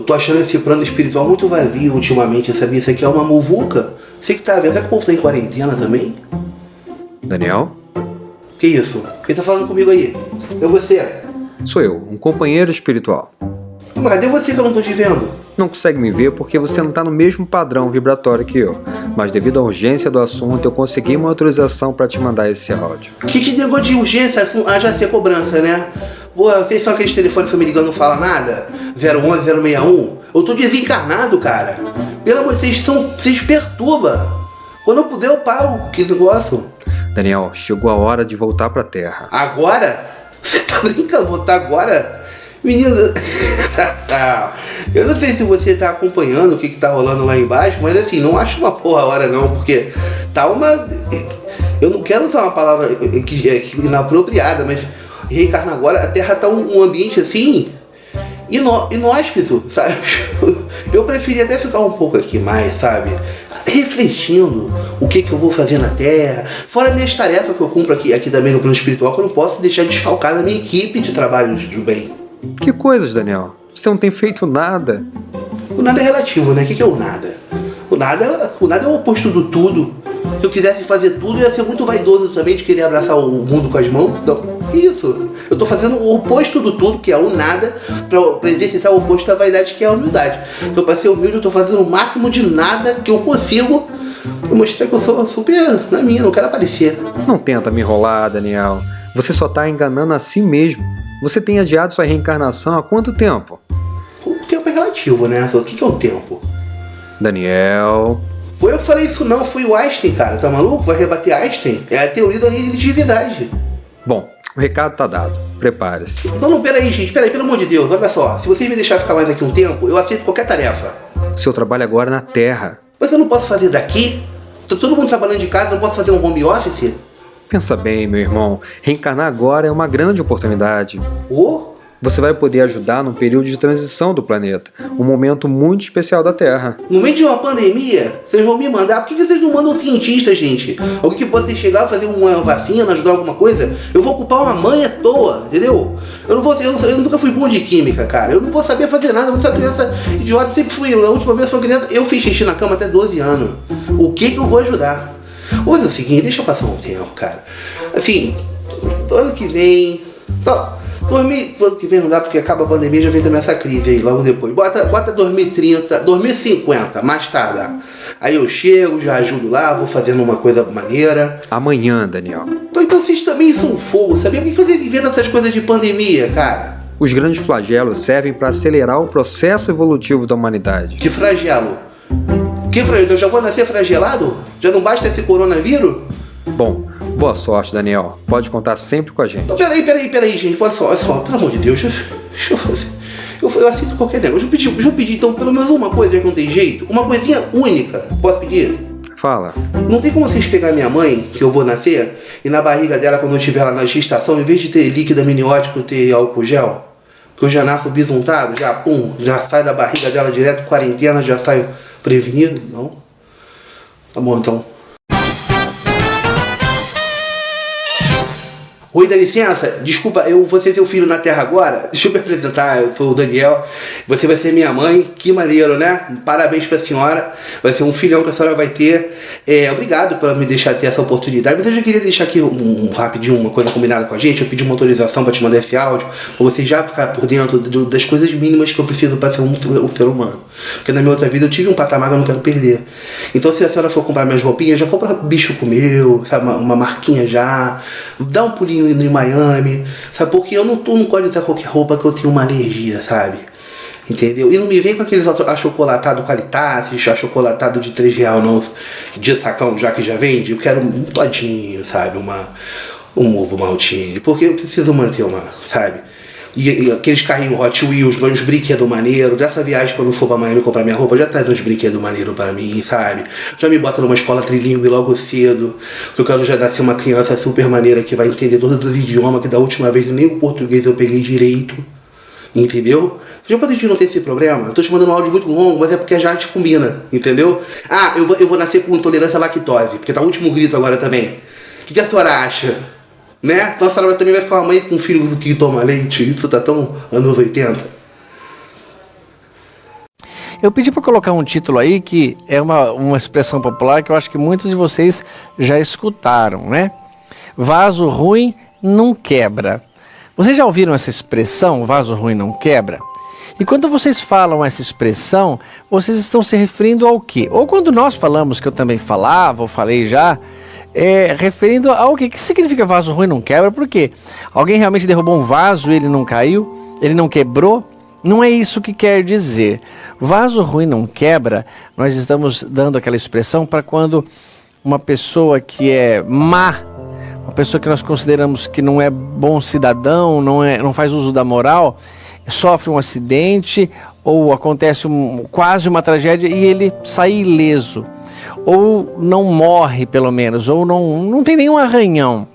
tô achando esse plano espiritual muito vazio ultimamente, sabia? Isso aqui é uma muvuca. Você que tá vendo, será que o povo tá em quarentena também? Daniel? Que isso? Quem tá falando comigo aí? É você? Sou eu, um companheiro espiritual. Mas cadê você que eu não tô te vendo? Não consegue me ver porque você não está no mesmo padrão vibratório que eu. Mas devido à urgência do assunto, eu consegui uma autorização para te mandar esse áudio. Que negócio de urgência? Ah, já sei, cobrança, né? Pô, vocês são aqueles telefones que eu me ligando e não fala nada? 011, 061? Eu tô desencarnado, cara. Pelo amor de Deus, vocês perturbam. Quando eu puder, eu paro. Que negócio? Daniel, chegou a hora de voltar pra Terra. Agora? Você tá brincando? Voltar agora? Menino, eu não sei se você tá acompanhando o que tá rolando lá embaixo, mas assim, não acho uma porra a hora não, porque tá uma... Eu não quero usar uma palavra inapropriada, mas reencarnar agora, a Terra tá um ambiente assim, inóspito, sabe? Eu preferia até ficar um pouco aqui mais, sabe? Refletindo o que eu vou fazer na Terra, fora minhas tarefas que eu cumpro aqui também no plano espiritual, que eu não posso deixar desfalcada a minha equipe de trabalho de bem. Que coisas, Daniel? Você não tem feito nada. O nada é relativo, né? O que é o nada? O nada é o oposto do tudo. Se eu quisesse fazer tudo, eu ia ser muito vaidoso também de querer abraçar o mundo com as mãos. Não, isso. Eu tô fazendo o oposto do tudo, que é o nada, pra exercitar o oposto da vaidade, que é a humildade. Então, pra ser humilde, eu tô fazendo o máximo de nada que eu consigo pra mostrar que eu sou super na minha, não quero aparecer. Não tenta me enrolar, Daniel. Você só tá enganando a si mesmo. Você tem adiado sua reencarnação há quanto tempo? O tempo é relativo, né? O que é o tempo? Daniel... Foi eu que falei isso não, foi o Einstein, cara. Tá maluco? Vai rebater Einstein? É a teoria da relatividade. Bom, o recado tá dado. Prepare-se. Não, peraí, gente. Peraí, pelo amor de Deus. Olha só. Se vocês me deixarem ficar mais aqui um tempo, eu aceito qualquer tarefa. Seu trabalho agora é na Terra. Mas eu não posso fazer daqui? Tá todo mundo trabalhando de casa, não posso fazer um home office? Pensa bem, meu irmão. Reencarnar agora é uma grande oportunidade. Você vai poder ajudar num período de transição do planeta. Um momento muito especial da Terra. No meio de uma pandemia, vocês vão me mandar? Por que vocês não mandam cientistas, gente? Alguém que possa chegar, fazer uma vacina, ajudar alguma coisa? Eu vou ocupar uma mãe à toa, entendeu? Eu nunca fui bom de química, cara. Eu não vou saber fazer nada. Eu sou uma criança idiota, sempre fui. A última vez eu fui criança, eu fiz xixi na cama até 12 anos. O que eu vou ajudar? Olha, é o seguinte, deixa eu passar um tempo, cara. Assim, ano que vem... ano que vem não dá porque acaba a pandemia, já vem também essa crise aí, logo depois. Bota 2030, 2050, mais tarde. Aí eu chego, já ajudo lá, vou fazendo uma coisa maneira. Amanhã, Daniel. Então vocês também são fogo, sabia? Por que vocês inventam essas coisas de pandemia, cara? Os grandes flagelos servem para acelerar o processo evolutivo da humanidade. Que flagelo? Que flagelo? Eu já vou nascer flagelado? Já não basta esse coronavírus? Bom, boa sorte, Daniel. Pode contar sempre com a gente. Então, peraí, gente. Olha só, pelo amor de Deus. Deixa eu fazer. Eu aceito qualquer negócio. Deixa eu pedir, então, pelo menos uma coisa, já que não tem jeito. Uma coisinha única. Posso pedir? Fala. Não tem como vocês pegar minha mãe, que eu vou nascer, e na barriga dela, quando eu estiver lá na gestação, em vez de ter líquido amniótico, ter álcool gel? Que eu já nasço bisuntado, já sai da barriga dela direto, quarentena, já saio prevenido? Não? Tá bom, então. Oi, dá licença, desculpa, eu vou ser seu filho na Terra agora. Deixa eu me apresentar, eu sou o Daniel. Você vai ser minha mãe, que maneiro, né? Parabéns pra senhora, vai ser um filhão que a senhora vai ter. Obrigado por me deixar ter essa oportunidade. Mas eu já queria deixar aqui rapidinho uma coisa combinada com a gente. Eu pedi uma autorização pra te mandar esse áudio, pra você já ficar por dentro das coisas mínimas que eu preciso pra ser um ser humano. Porque na minha outra vida eu tive um patamar que eu não quero perder. Então se a senhora for comprar minhas roupinhas, já compra bicho com meu, sabe, uma marquinha já. Dá um pulinho em Miami, sabe? Porque eu não gosto de usar qualquer roupa que eu tenho uma alergia, sabe? Entendeu? E não me vem com aqueles achocolatados Qualitas, achocolatado de R$3 não, de sacão já que já vende. Eu quero um todinho, sabe? Um ovo maltine, porque eu preciso manter uma, sabe? E aqueles carrinhos Hot Wheels, uns brinquedos maneiros. Dessa viagem, quando eu for pra Miami comprar minha roupa, já traz uns brinquedos maneiros pra mim, sabe? Já me bota numa escola trilingue logo cedo, que eu quero já dar ser uma criança super maneira que vai entender todos os idiomas, que da última vez nem o português eu peguei direito. Entendeu? Já pra gente não ter esse problema, eu tô te mandando um áudio muito longo, mas é porque a arte combina, entendeu? Ah, eu vou nascer com intolerância à lactose, porque tá o último grito agora também. O que a senhora acha? Né? Então a senhora também vai ficar uma mãe com um filho que toma leite. Isso tá tão anos 80. Eu pedi para colocar um título aí que é uma expressão popular que eu acho que muitos de vocês já escutaram, né? Vaso ruim não quebra. Vocês já ouviram essa expressão, vaso ruim não quebra? E quando vocês falam essa expressão, vocês estão se referindo ao quê? Ou quando nós falamos, que eu também falava, ou falei já, referindo ao quê? O que significa vaso ruim não quebra? Por quê? Alguém realmente derrubou um vaso e ele não caiu? Ele não quebrou? Não é isso que quer dizer. Vaso ruim não quebra, nós estamos dando aquela expressão para quando uma pessoa que é má, uma pessoa que nós consideramos que não é bom cidadão, não faz uso da moral, sofre um acidente ou acontece quase uma tragédia e ele sai ileso, ou não morre pelo menos, ou não tem nenhum arranhão.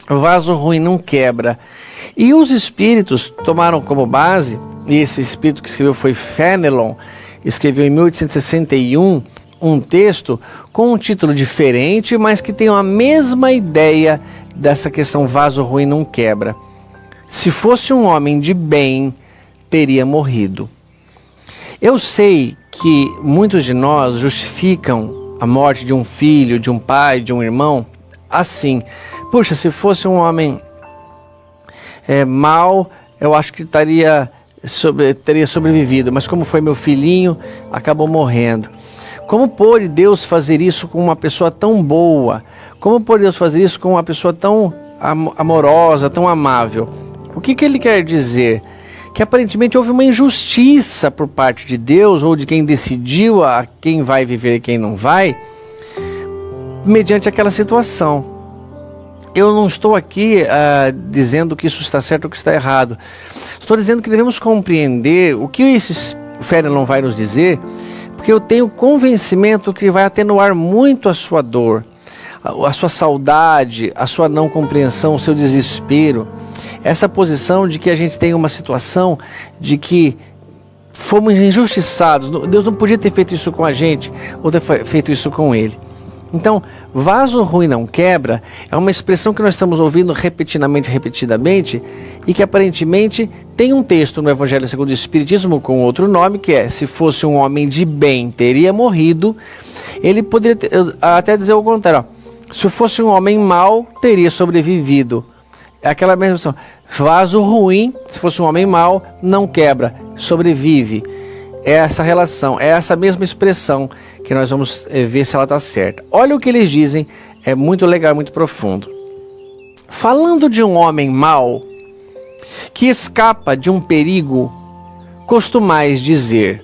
Vaso ruim não quebra. E os espíritos tomaram como base, e esse espírito que escreveu foi Fenelon, escreveu em 1861 um texto com um título diferente, mas que tem a mesma ideia dessa questão vaso ruim não quebra. Se fosse um homem de bem, teria morrido. Eu sei que muitos de nós justificam a morte de um filho, de um pai, de um irmão, assim. Puxa, se fosse um homem mau, eu acho que teria sobrevivido, mas como foi meu filhinho, acabou morrendo. Como pôde Deus fazer isso com uma pessoa tão boa? Como pôde Deus fazer isso com uma pessoa tão amorosa, tão amável? O que ele quer dizer? Que aparentemente houve uma injustiça por parte de Deus, ou de quem decidiu a quem vai viver e quem não vai, mediante aquela situação. Eu não estou aqui dizendo que isso está certo ou que está errado. Estou dizendo que devemos compreender o que esse Fenelon vai nos dizer, porque eu tenho convencimento que vai atenuar muito a sua dor, a sua saudade, a sua não compreensão, o seu desespero. Essa posição de que a gente tem uma situação de que fomos injustiçados. Deus não podia ter feito isso com a gente ou ter feito isso com ele. Então, vaso ruim não quebra é uma expressão que nós estamos ouvindo repetidamente, e que aparentemente tem um texto no Evangelho segundo o Espiritismo com outro nome, que é: se fosse um homem de bem, teria morrido. Ele poderia até dizer o contrário, ó, se fosse um homem mau, teria sobrevivido. É aquela mesma expressão, vaso ruim, se fosse um homem mau, não quebra, sobrevive. É essa relação, é essa mesma expressão que nós vamos ver se ela está certa. Olha o que eles dizem, é muito legal, muito profundo. Falando de um homem mau que escapa de um perigo, costumais dizer,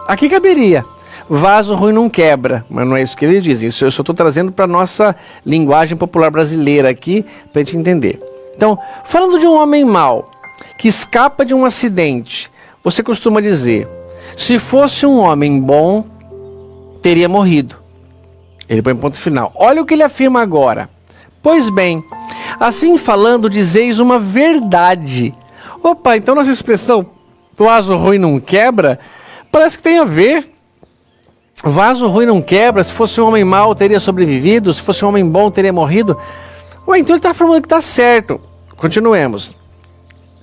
aqui caberia, vaso ruim não quebra, mas não é isso que eles dizem. Isso eu só estou trazendo para a nossa linguagem popular brasileira aqui, para a gente entender. Então, falando de um homem mau que escapa de um acidente, você costuma dizer, se fosse um homem bom, teria morrido. Ele põe ponto final. Olha o que ele afirma agora. Pois bem, assim falando, dizeis uma verdade. Opa, então nossa expressão, vaso ruim não quebra, parece que tem a ver. Vaso ruim não quebra, se fosse um homem mau, teria sobrevivido, se fosse um homem bom, teria morrido. Ué, então ele está afirmando que está certo. Continuemos.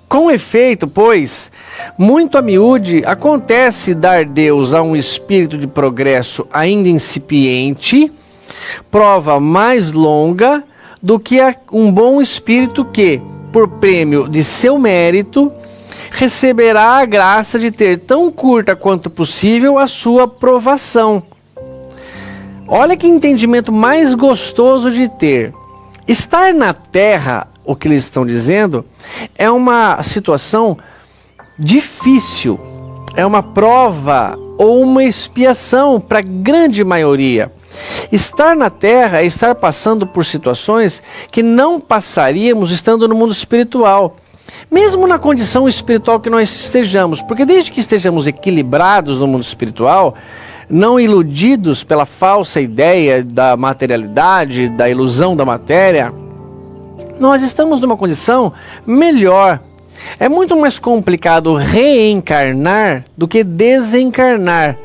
Com efeito, pois, muito a miúde acontece dar Deus a um espírito de progresso ainda incipiente, prova mais longa do que a um bom espírito que, por prêmio de seu mérito, receberá a graça de ter tão curta quanto possível a sua provação. Olha que entendimento mais gostoso de ter. Estar na terra, o que eles estão dizendo, é uma situação difícil, é uma prova ou uma expiação para a grande maioria. Estar na Terra é estar passando por situações que não passaríamos estando no mundo espiritual, mesmo na condição espiritual que nós estejamos, porque desde que estejamos equilibrados no mundo espiritual, não iludidos pela falsa ideia da materialidade, da ilusão da matéria, nós estamos numa condição melhor. É muito mais complicado reencarnar do que desencarnar.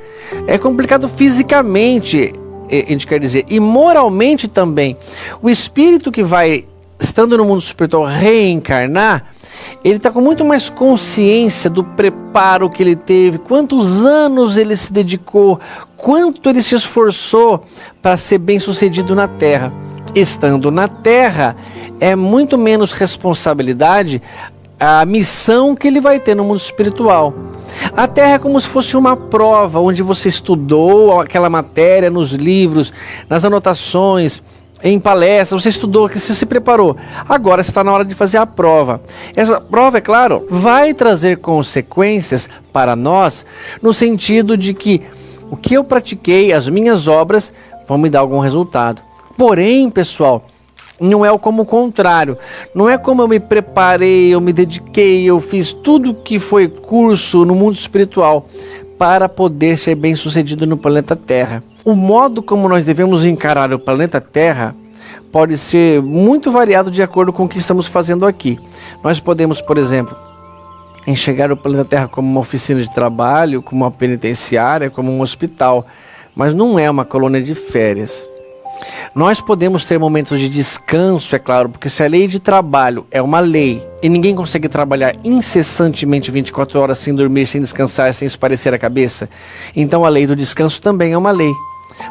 É complicado fisicamente, a gente quer dizer, e moralmente também. O espírito que vai, estando no mundo espiritual, reencarnar, ele está com muito mais consciência do preparo que ele teve, quantos anos ele se dedicou, quanto ele se esforçou para ser bem-sucedido na terra. Estando na terra, é muito menos responsabilidade a missão que ele vai ter no mundo espiritual. A terra é como se fosse uma prova, onde você estudou aquela matéria nos livros, nas anotações, em palestras, você estudou, que você se preparou. Agora está na hora de fazer a prova. Essa prova, é claro, vai trazer consequências para nós, no sentido de que o que eu pratiquei, as minhas obras, vão me dar algum resultado. Porém, pessoal, não é como o contrário. Não é como eu me preparei, eu me dediquei, eu fiz tudo que foi curso no mundo espiritual para poder ser bem sucedido no planeta Terra. O modo como nós devemos encarar o planeta Terra pode ser muito variado de acordo com o que estamos fazendo aqui. Nós podemos, por exemplo, enxergar o planeta Terra como uma oficina de trabalho, como uma penitenciária, como um hospital, mas não é uma colônia de férias. Nós podemos ter momentos de descanso, é claro, porque se a lei de trabalho é uma lei e ninguém consegue trabalhar incessantemente 24 horas sem dormir, sem descansar, sem esparecer a cabeça, então a lei do descanso também é uma lei.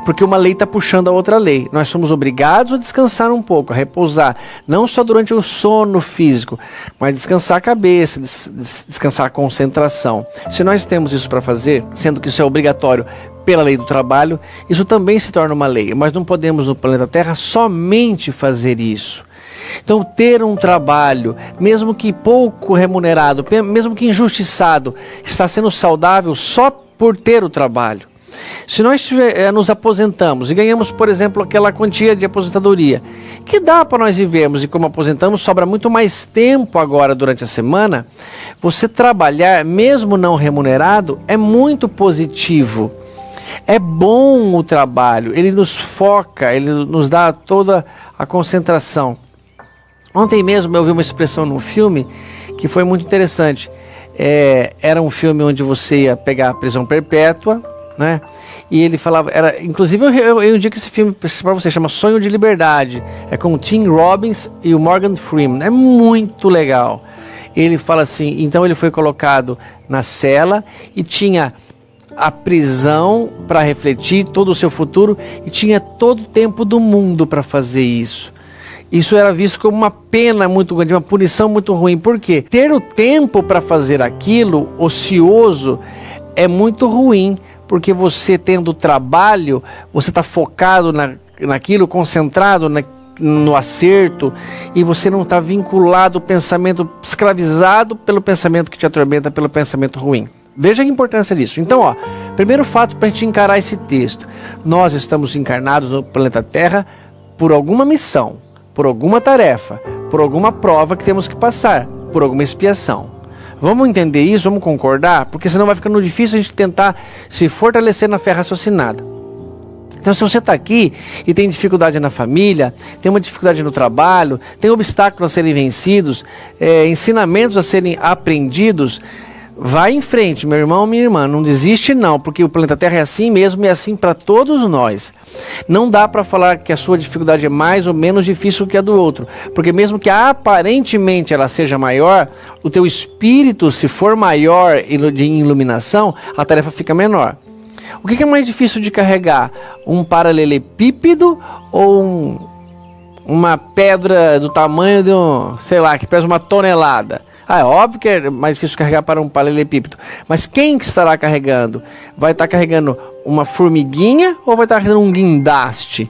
Porque uma lei está puxando a outra lei. Nós somos obrigados a descansar um pouco, a repousar, não só durante o sono físico, mas descansar a cabeça, descansar a concentração. Se nós temos isso para fazer, sendo que isso é obrigatório pela lei do trabalho, isso também se torna uma lei. Mas não podemos no planeta Terra somente fazer isso. Então, ter um trabalho, mesmo que pouco remunerado, mesmo que injustiçado, está sendo saudável só por ter o trabalho. Se nós nos aposentamos e ganhamos, por exemplo, aquela quantia de aposentadoria, que dá para nós vivermos, e como aposentamos, sobra muito mais tempo agora durante a semana, você trabalhar, mesmo não remunerado, é muito positivo. É bom o trabalho, ele nos foca, ele nos dá toda a concentração. Ontem mesmo eu vi uma expressão num filme que foi muito interessante. Era um filme onde você ia pegar a prisão perpétua, né? E ele falava, inclusive eu indico esse filme para você, chama Sonho de Liberdade, é com o Tim Robbins e o Morgan Freeman, é muito legal. Ele fala assim, então ele foi colocado na cela e tinha a prisão para refletir todo o seu futuro e tinha todo o tempo do mundo para fazer isso. Isso era visto como uma pena muito grande, uma punição muito ruim. Por quê? Ter o tempo para fazer aquilo, ocioso, é muito ruim. Porque você tendo trabalho, você está focado naquilo, concentrado no acerto, e você não está vinculado ao pensamento, escravizado pelo pensamento que te atormenta, pelo pensamento ruim. Veja a importância disso. Então, primeiro fato para a gente encarar esse texto. Nós estamos encarnados no planeta Terra por alguma missão, por alguma tarefa, por alguma prova que temos que passar, por alguma expiação. Vamos entender isso, vamos concordar, porque senão vai ficando difícil a gente tentar se fortalecer na fé raciocinada. Então, se você está aqui e tem dificuldade na família, tem uma dificuldade no trabalho, tem obstáculos a serem vencidos, ensinamentos a serem aprendidos, vai em frente, meu irmão, minha irmã, não desiste não, porque o planeta Terra é assim mesmo e é assim para todos nós. Não dá para falar que a sua dificuldade é mais ou menos difícil que a do outro, porque mesmo que aparentemente ela seja maior, o teu espírito, se for maior de iluminação, a tarefa fica menor. O que é mais difícil de carregar? Um paralelepípedo ou uma pedra do tamanho de que pesa 1 tonelada? É óbvio que é mais difícil carregar para um paralelepípedo. Mas quem que estará carregando? Vai estar carregando uma formiguinha ou vai estar carregando um guindaste?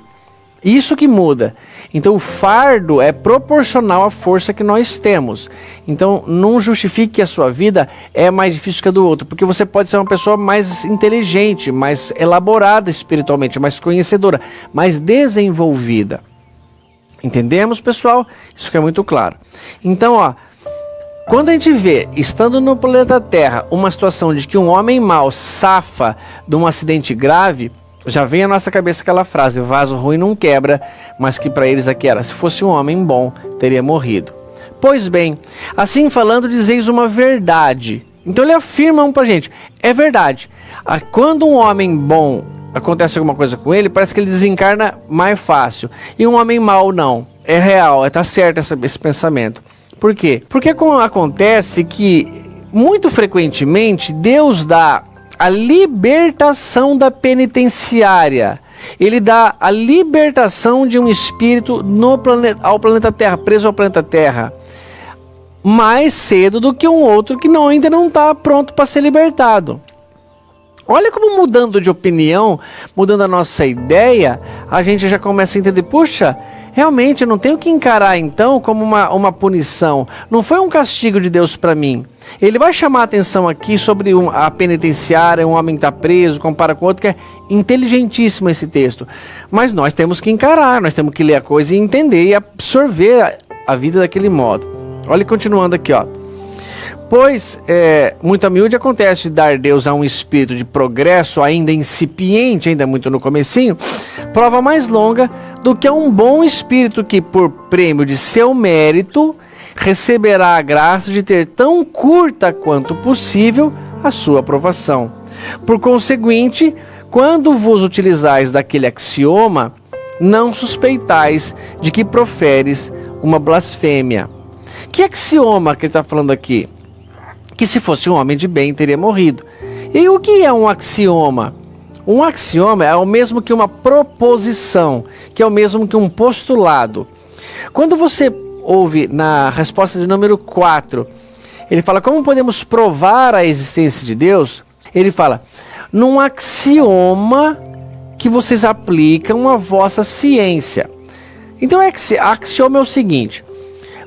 Isso que muda. Então o fardo é proporcional à força que nós temos. Então não justifique que a sua vida é mais difícil que a do outro, porque você pode ser uma pessoa mais inteligente, mais elaborada espiritualmente, mais conhecedora, mais desenvolvida. Entendemos, pessoal? Isso que é muito claro. Então, quando a gente vê, estando no planeta Terra, uma situação de que um homem mau safa de um acidente grave, já vem à nossa cabeça aquela frase, vaso ruim não quebra, mas que para eles aqui era, se fosse um homem bom, teria morrido. Pois bem, assim falando, dizeis uma verdade. Então ele afirma pra gente, é verdade. Quando um homem bom, acontece alguma coisa com ele, parece que ele desencarna mais fácil. E um homem mau não, é real, tá certo esse pensamento. Por quê? Porque acontece que, muito frequentemente, Deus dá a libertação da penitenciária. Ele dá a libertação de um espírito ao planeta Terra, preso ao planeta Terra, mais cedo do que um outro que ainda não está pronto para ser libertado. Olha como, mudando de opinião, mudando a nossa ideia, a gente já começa a entender, puxa, realmente eu não tenho que encarar então como uma punição. Não foi um castigo de Deus para mim. Ele vai chamar a atenção aqui sobre a penitenciária, um homem está preso, compara com outro, que é inteligentíssimo esse texto. Mas nós temos que encarar, nós temos que ler a coisa e entender e absorver a vida daquele modo. Olha, continuando aqui, ó. Pois, muito a miúde acontece de dar Deus a um espírito de progresso ainda incipiente, ainda muito no comecinho, prova mais longa do que a um bom espírito que, por prêmio de seu mérito, receberá a graça de ter tão curta quanto possível a sua aprovação. Por conseguinte, quando vos utilizais daquele axioma, não suspeitais de que proferes uma blasfêmia. Que axioma que ele está falando aqui? Que se fosse um homem de bem teria morrido. E o que é um axioma? Um axioma é o mesmo que uma proposição, que é o mesmo que um postulado. Quando você ouve na resposta de número 4, ele fala como podemos provar a existência de Deus, ele fala, num axioma que vocês aplicam à vossa ciência. Então, axioma é o seguinte,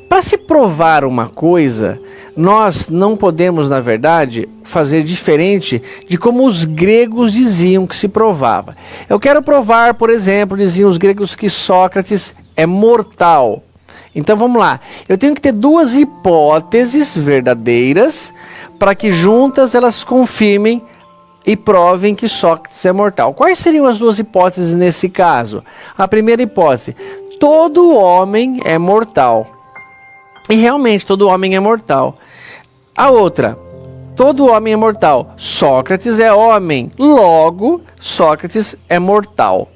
para se provar uma coisa, nós não podemos, na verdade, fazer diferente de como os gregos diziam que se provava. Eu quero provar, por exemplo, diziam os gregos que Sócrates é mortal. Então vamos lá, eu tenho que ter duas hipóteses verdadeiras para que juntas elas confirmem e provem que Sócrates é mortal. Quais seriam as duas hipóteses nesse caso? A primeira hipótese, todo homem é mortal. E realmente todo homem é mortal. A outra, todo homem é mortal. Sócrates é homem, logo Sócrates é mortal.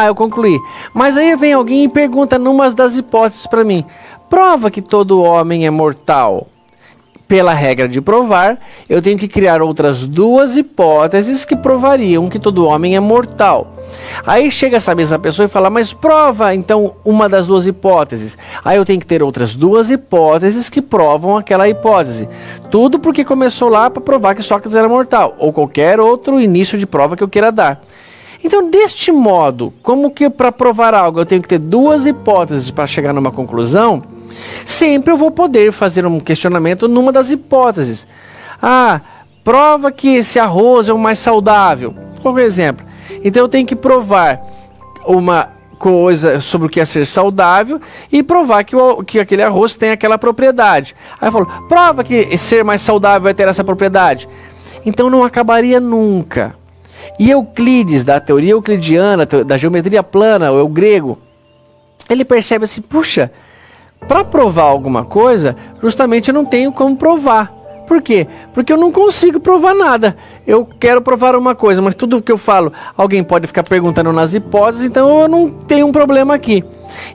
Eu concluí. Mas aí vem alguém e pergunta numa das hipóteses para mim. Prova que todo homem é mortal. Pela regra de provar, eu tenho que criar outras duas hipóteses que provariam que todo homem é mortal. Aí chega essa mesma pessoa e fala, mas prova então uma das duas hipóteses. Aí eu tenho que ter outras duas hipóteses que provam aquela hipótese. Tudo porque começou lá para provar que Sócrates era mortal, ou qualquer outro início de prova que eu queira dar. Então, deste modo, como que para provar algo eu tenho que ter duas hipóteses para chegar numa conclusão, sempre eu vou poder fazer um questionamento numa das hipóteses. Prova que esse arroz é o mais saudável. Por exemplo. Então eu tenho que provar uma coisa sobre o que é ser saudável e provar que aquele arroz tem aquela propriedade. Aí eu falo, prova que ser mais saudável vai ter essa propriedade. Então não acabaria nunca. E Euclides, da teoria euclidiana, da geometria plana, o grego, ele percebe assim, puxa, para provar alguma coisa, justamente eu não tenho como provar. Por quê? Porque eu não consigo provar nada. Eu quero provar uma coisa, mas tudo que eu falo, alguém pode ficar perguntando nas hipóteses, então eu não tenho um problema aqui.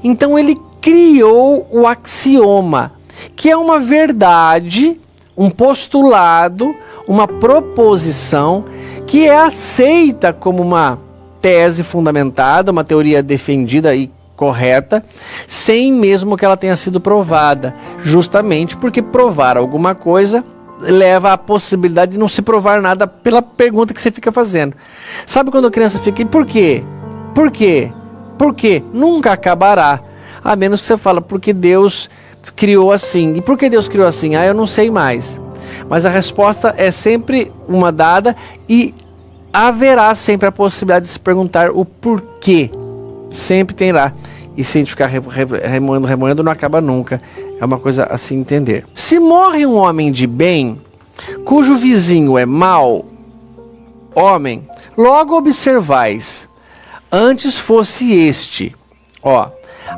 Então ele criou o axioma, que é uma verdade, um postulado, uma proposição, que é aceita como uma tese fundamentada, uma teoria defendida e correta, sem mesmo que ela tenha sido provada, justamente porque provar alguma coisa leva à possibilidade de não se provar nada pela pergunta que você fica fazendo. Sabe quando a criança fica, e por quê? Por quê? Por quê? Nunca acabará, a menos que você fala, porque Deus criou assim. E por que Deus criou assim? Eu não sei mais. Mas a resposta é sempre uma dada e haverá sempre a possibilidade de se perguntar o porquê. Sempre tem lá. E se a gente ficar remoendo, não acaba nunca. É uma coisa a se entender. Se morre um homem de bem, cujo vizinho é mau homem, logo observais, antes fosse este.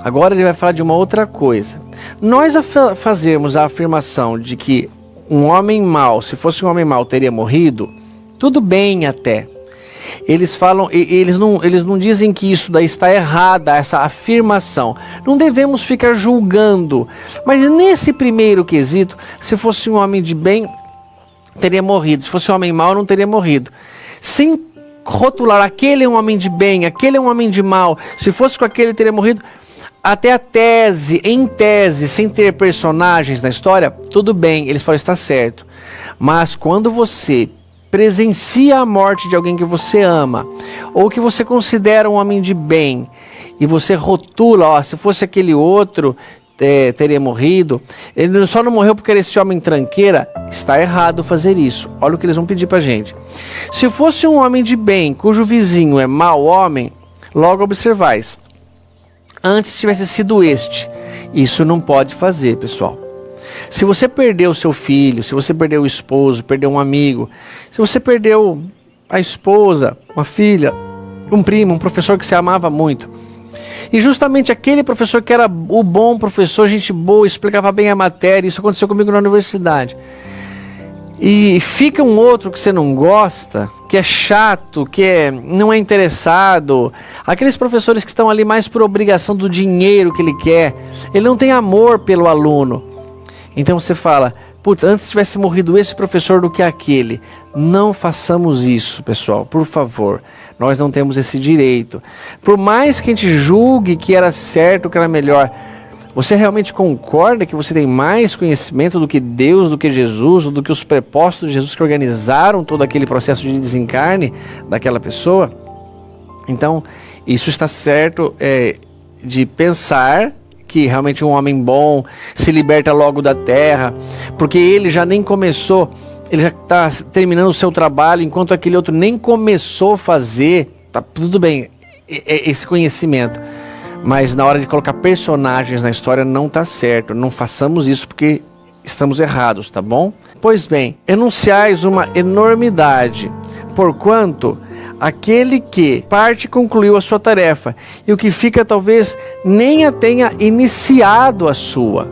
Agora ele vai falar de uma outra coisa. Nós fazermos a afirmação de que um homem mau, se fosse um homem mau, teria morrido, tudo bem até. eles falam, eles não dizem que isso daí está errada, essa afirmação. Não devemos ficar julgando. Mas nesse primeiro quesito, se fosse um homem de bem, teria morrido. Se fosse um homem mau, não teria morrido. Sem rotular, aquele é um homem de bem, aquele é um homem de mal. Se fosse com aquele, teria morrido. Até em tese, sem ter personagens na história, tudo bem, eles falam, está certo. Mas quando você presencia a morte de alguém que você ama, ou que você considera um homem de bem, e você rotula, se fosse aquele outro, teria morrido, ele só não morreu porque era esse homem tranqueira, está errado fazer isso. Olha o que eles vão pedir pra gente. Se fosse um homem de bem, cujo vizinho é mau homem, logo observais, antes tivesse sido este. Isso não pode fazer, pessoal. Se você perdeu seu filho, se você perdeu o esposo, perdeu um amigo, se você perdeu a esposa, uma filha, um primo, um professor que você amava muito, e justamente aquele professor que era o bom professor, gente boa, explicava bem a matéria, isso aconteceu comigo na universidade, e fica um outro que você não gosta, que é chato, não é interessado, aqueles professores que estão ali mais por obrigação do dinheiro que ele quer, ele não tem amor pelo aluno. Então você fala, putz, antes tivesse morrido esse professor do que aquele. Não façamos isso, pessoal, por favor. Nós não temos esse direito. Por mais que a gente julgue que era certo, que era melhor, você realmente concorda que você tem mais conhecimento do que Deus, do que Jesus, do que os prepostos de Jesus que organizaram todo aquele processo de desencarne daquela pessoa? Então, isso está certo de pensar que realmente um homem bom se liberta logo da terra, porque ele já nem começou, ele já está terminando o seu trabalho, enquanto aquele outro nem começou a fazer, tá tudo bem, esse conhecimento. Mas na hora de colocar personagens na história não está certo. Não façamos isso porque estamos errados, tá bom? Pois bem, enunciais uma enormidade, porquanto aquele que parte concluiu a sua tarefa, e o que fica talvez nem a tenha iniciado a sua.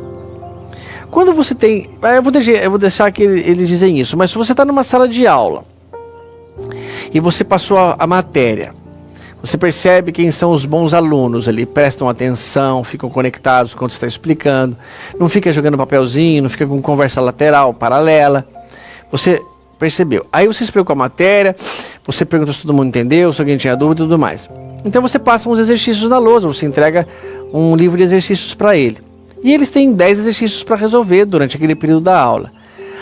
Quando você tem... Eu vou deixar que eles dizem isso, mas se você está numa sala de aula e você passou a matéria, você percebe quem são os bons alunos ali, prestam atenção, ficam conectados quando você está explicando, não fica jogando papelzinho, não fica com conversa lateral, paralela. Você percebeu. Aí você explicou a matéria, você perguntou se todo mundo entendeu, se alguém tinha dúvida e tudo mais. Então você passa uns exercícios na lousa, você entrega um livro de exercícios para ele. E eles têm 10 exercícios para resolver durante aquele período da aula.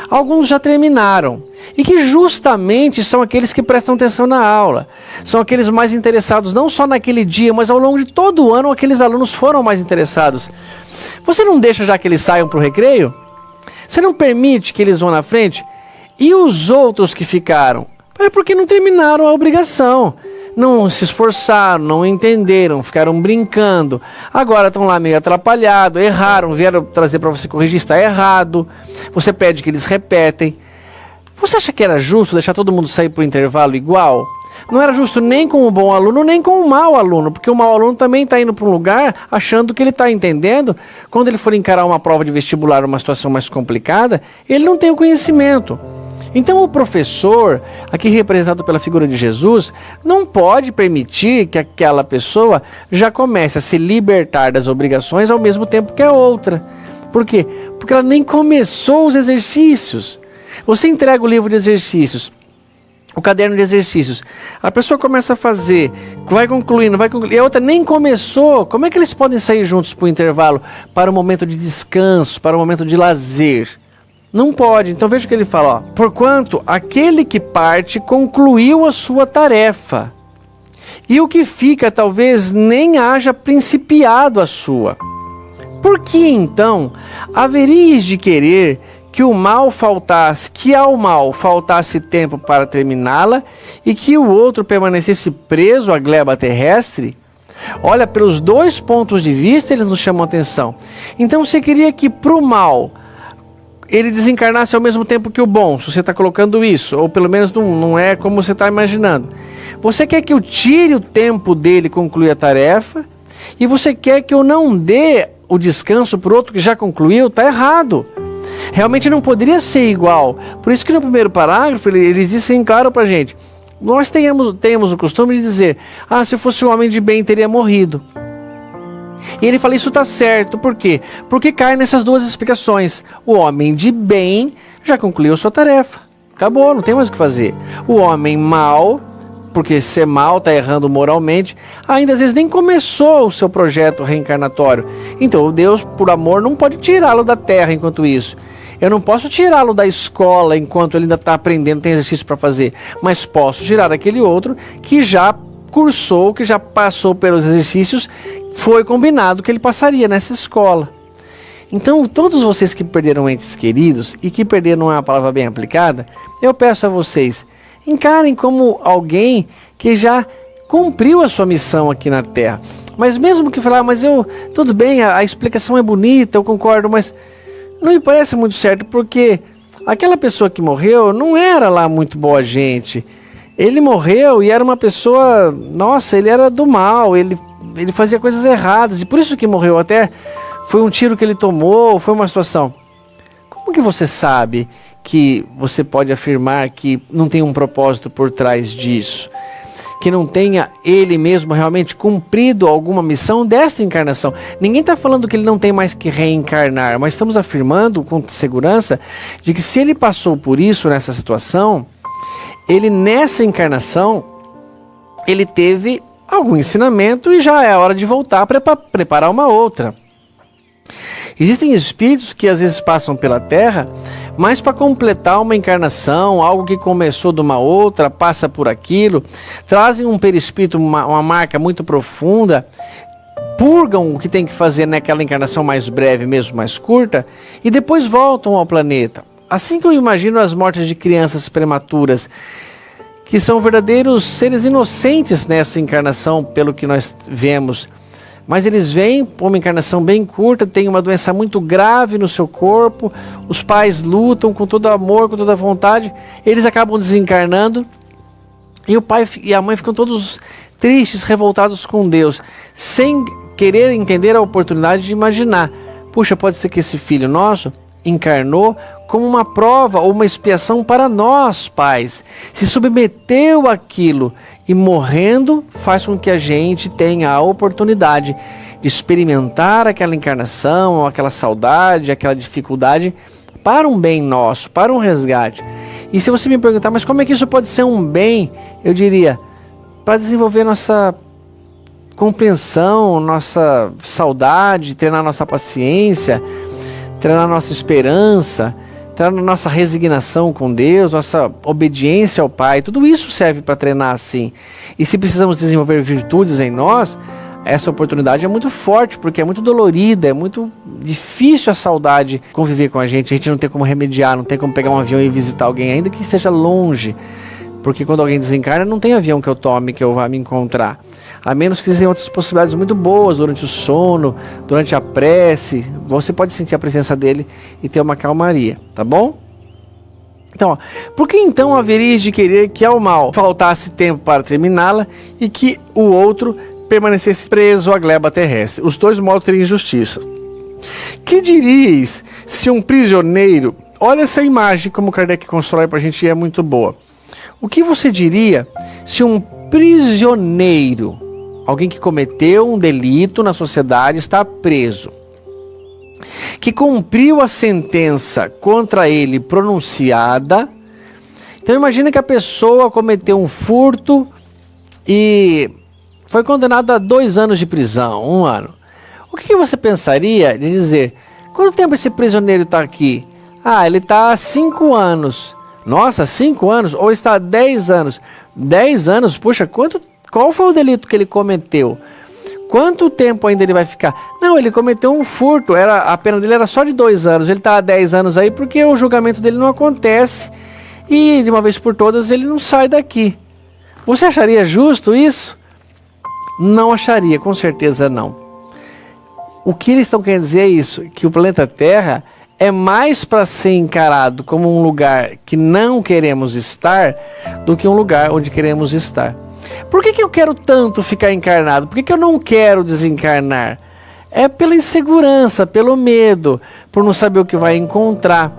Alguns já terminaram, e que justamente são aqueles que prestam atenção na aula. São aqueles mais interessados, não só naquele dia, mas ao longo de todo o ano, aqueles alunos foram mais interessados. Você não deixa já que eles saiam para o recreio? Você não permite que eles vão na frente? E os outros que ficaram? É porque não terminaram a obrigação. Não se esforçaram, não entenderam, ficaram brincando. Agora estão lá meio atrapalhados, erraram, vieram trazer para você corrigir, está errado. Você pede que eles repetem. Você acha que era justo deixar todo mundo sair por intervalo igual? Não era justo nem com o bom aluno, nem com o mau aluno, porque o mau aluno também está indo para um lugar achando que ele está entendendo. Quando ele for encarar uma prova de vestibular, uma situação mais complicada, ele não tem o conhecimento. Então o professor, aqui representado pela figura de Jesus, não pode permitir que aquela pessoa já comece a se libertar das obrigações ao mesmo tempo que a outra. Por quê? Porque ela nem começou os exercícios. Você entrega o livro de exercícios, o caderno de exercícios, a pessoa começa a fazer, vai concluindo, e a outra nem começou. Como é que eles podem sair juntos para o intervalo, para um momento de descanso, para um momento de lazer? Não pode. Então veja o que ele fala, ó. Porquanto aquele que parte concluiu a sua tarefa, e o que fica talvez nem haja principiado a sua. Por que então haveríeis de querer que ao mal faltasse tempo para terminá-la, e que o outro permanecesse preso à gleba terrestre? Olha, pelos dois pontos de vista eles nos chamam a atenção. Então você queria que para o mal ele desencarnasse ao mesmo tempo que o bom, se você está colocando isso, ou pelo menos não é como você está imaginando. Você quer que eu tire o tempo dele concluir a tarefa, e você quer que eu não dê o descanso para o outro que já concluiu? Está errado. Realmente não poderia ser igual. Por isso que no primeiro parágrafo eles dizem claro para a gente, nós temos o costume de dizer, se fosse um homem de bem teria morrido. E ele fala, isso está certo, por quê? Porque cai nessas duas explicações. O homem de bem já concluiu sua tarefa, acabou, não tem mais o que fazer. O homem mau, porque ser mal, está errando moralmente, ainda às vezes nem começou o seu projeto reencarnatório. Então Deus, por amor, não pode tirá-lo da terra enquanto isso. Eu não posso tirá-lo da escola enquanto ele ainda está aprendendo, tem exercício para fazer, mas posso tirar aquele outro que já cursou, que já passou pelos exercícios, foi combinado que ele passaria nessa escola. Então, todos vocês que perderam entes queridos, e que perderam não é uma palavra bem aplicada, eu peço a vocês, encarem como alguém que já cumpriu a sua missão aqui na Terra. Mas mesmo que falar, tudo bem, a explicação é bonita, eu concordo, mas não me parece muito certo, porque aquela pessoa que morreu não era lá muito boa gente. Ele morreu e era uma pessoa, ele era do mal, ele fazia coisas erradas, e por isso que morreu. Até foi um tiro que ele tomou, foi uma situação. Como que você sabe que você pode afirmar que não tem um propósito por trás disso? Que não tenha ele mesmo realmente cumprido alguma missão desta encarnação? Ninguém está falando que ele não tem mais que reencarnar, mas estamos afirmando com segurança de que se ele passou por isso nessa situação, ele nessa encarnação, ele teve algum ensinamento e já é hora de voltar para preparar uma outra. Existem espíritos que às vezes passam pela Terra, mas para completar uma encarnação, algo que começou de uma outra, passa por aquilo, trazem um perispírito, uma marca muito profunda, purgam o que tem que fazer naquela encarnação mais breve, mesmo mais curta, e depois voltam ao planeta. Assim que eu imagino as mortes de crianças prematuras, que são verdadeiros seres inocentes nessa encarnação, pelo que nós vemos, mas eles vêm por uma encarnação bem curta, tem uma doença muito grave no seu corpo, os pais lutam com todo amor, com toda vontade, eles acabam desencarnando, e o pai e a mãe ficam todos tristes, revoltados com Deus, sem querer entender a oportunidade de imaginar, puxa, pode ser que esse filho nosso encarnou como uma prova ou uma expiação para nós, pais. Se submeteu àquilo e morrendo faz com que a gente tenha a oportunidade de experimentar aquela encarnação, aquela saudade, aquela dificuldade para um bem nosso, para um resgate. E se você me perguntar, mas como é que isso pode ser um bem? Eu diria, para desenvolver nossa compreensão, nossa saudade, treinar nossa paciência, treinar nossa esperança, treinar nossa resignação com Deus, nossa obediência ao Pai, tudo isso serve para treinar assim. E se precisamos desenvolver virtudes em nós, essa oportunidade é muito forte, porque é muito dolorida, é muito difícil a saudade conviver com a gente não tem como remediar, não tem como pegar um avião e visitar alguém, ainda que esteja longe, porque quando alguém desencarna não tem avião que eu tome, que eu vá me encontrar. A menos que existam outras possibilidades muito boas durante o sono, durante a prece, você pode sentir a presença dele e ter uma calmaria, tá bom? Então, por que então haveria de querer que ao mal faltasse tempo para terminá-la e que o outro permanecesse preso à gleba terrestre? Os dois modos teriam injustiça. Que diríeis se um prisioneiro... Olha essa imagem como Kardec constrói para a gente, é muito boa. O que você diria se um prisioneiro, alguém que cometeu um delito na sociedade, está preso, que cumpriu a sentença contra ele pronunciada? Então imagina que a pessoa cometeu um furto e foi condenada a 2 anos de prisão, 1 ano. O que você pensaria de dizer, quanto tempo esse prisioneiro está aqui? Ele está há 5 anos. Nossa, 5 anos? Ou está há 10 anos? 10 anos? Puxa, qual foi o delito que ele cometeu? Quanto tempo ainda ele vai ficar? Não, ele cometeu um furto, a pena dele era só de 2 anos. Ele está há 10 anos aí porque o julgamento dele não acontece. E de uma vez por todas ele não sai daqui. Você acharia justo isso? Não acharia, com certeza não. O que eles estão querendo dizer é isso, que o planeta Terra é mais para ser encarado como um lugar que não queremos estar do que um lugar onde queremos estar. Por que eu quero tanto ficar encarnado? Por que eu não quero desencarnar? É pela insegurança, pelo medo, por não saber o que vai encontrar.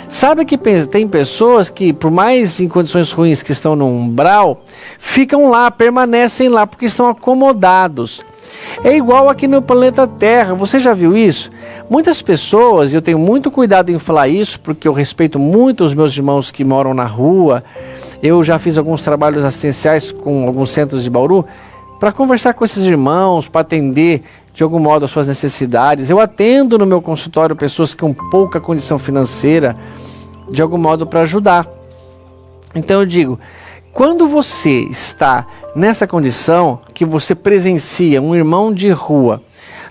Sabe que tem pessoas que, por mais em condições ruins que estão no umbral, ficam lá, permanecem lá, porque estão acomodados. É igual aqui no planeta Terra, você já viu isso? Muitas pessoas, e eu tenho muito cuidado em falar isso, porque eu respeito muito os meus irmãos que moram na rua. Eu já fiz alguns trabalhos assistenciais com alguns centros de Bauru, para conversar com esses irmãos, para atender de algum modo as suas necessidades. Eu atendo no meu consultório pessoas com pouca condição financeira, de algum modo para ajudar. Então eu digo, quando você está nessa condição, que você presencia um irmão de rua,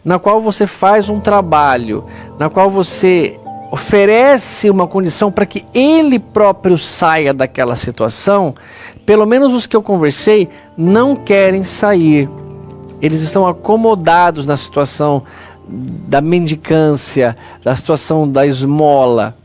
na qual você faz um trabalho, na qual você oferece uma condição para que ele próprio saia daquela situação, pelo menos os que eu conversei não querem sair. Eles estão acomodados na situação da mendicância, da situação da esmola.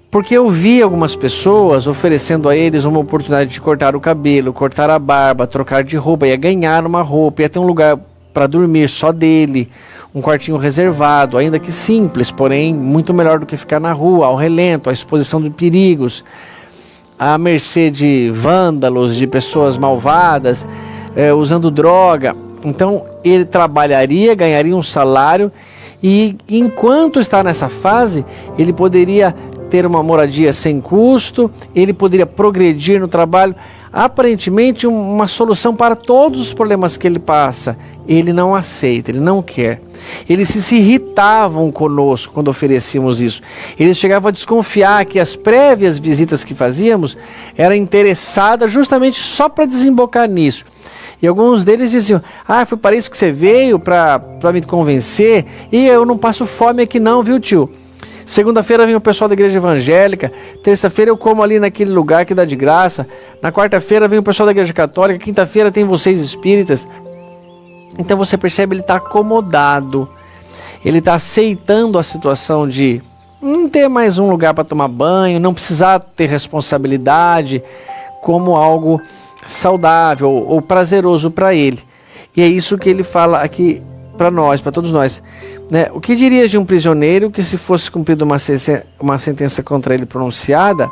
Porque eu vi algumas pessoas oferecendo a eles uma oportunidade de cortar o cabelo, cortar a barba, trocar de roupa, ia ganhar uma roupa, ia ter um lugar para dormir só dele, um quartinho reservado, ainda que simples, porém muito melhor do que ficar na rua, ao relento, à exposição de perigos, à mercê de vândalos, de pessoas malvadas, usando droga. Então ele trabalharia, ganharia um salário e enquanto está nessa fase, ele poderia ter uma moradia sem custo, ele poderia progredir no trabalho, aparentemente uma solução para todos os problemas que ele passa. Ele não aceita, ele não quer. Eles se irritavam conosco quando oferecíamos isso. Eles chegavam a desconfiar que as prévias visitas que fazíamos eram interessadas justamente só para desembocar nisso. E alguns deles diziam, foi para isso que você veio, para me convencer, e eu não passo fome aqui não, viu tio? Segunda-feira vem o pessoal da igreja evangélica, terça-feira eu como ali naquele lugar que dá de graça, na quarta-feira vem o pessoal da igreja católica, quinta-feira tem vocês espíritas. Então você percebe, ele está acomodado, ele está aceitando a situação de não ter mais um lugar para tomar banho, não precisar ter responsabilidade, como algo saudável ou prazeroso para ele. E é isso que ele fala aqui para nós, para todos nós, né? O que dirias de um prisioneiro que, se fosse cumprida uma sentença contra ele pronunciada,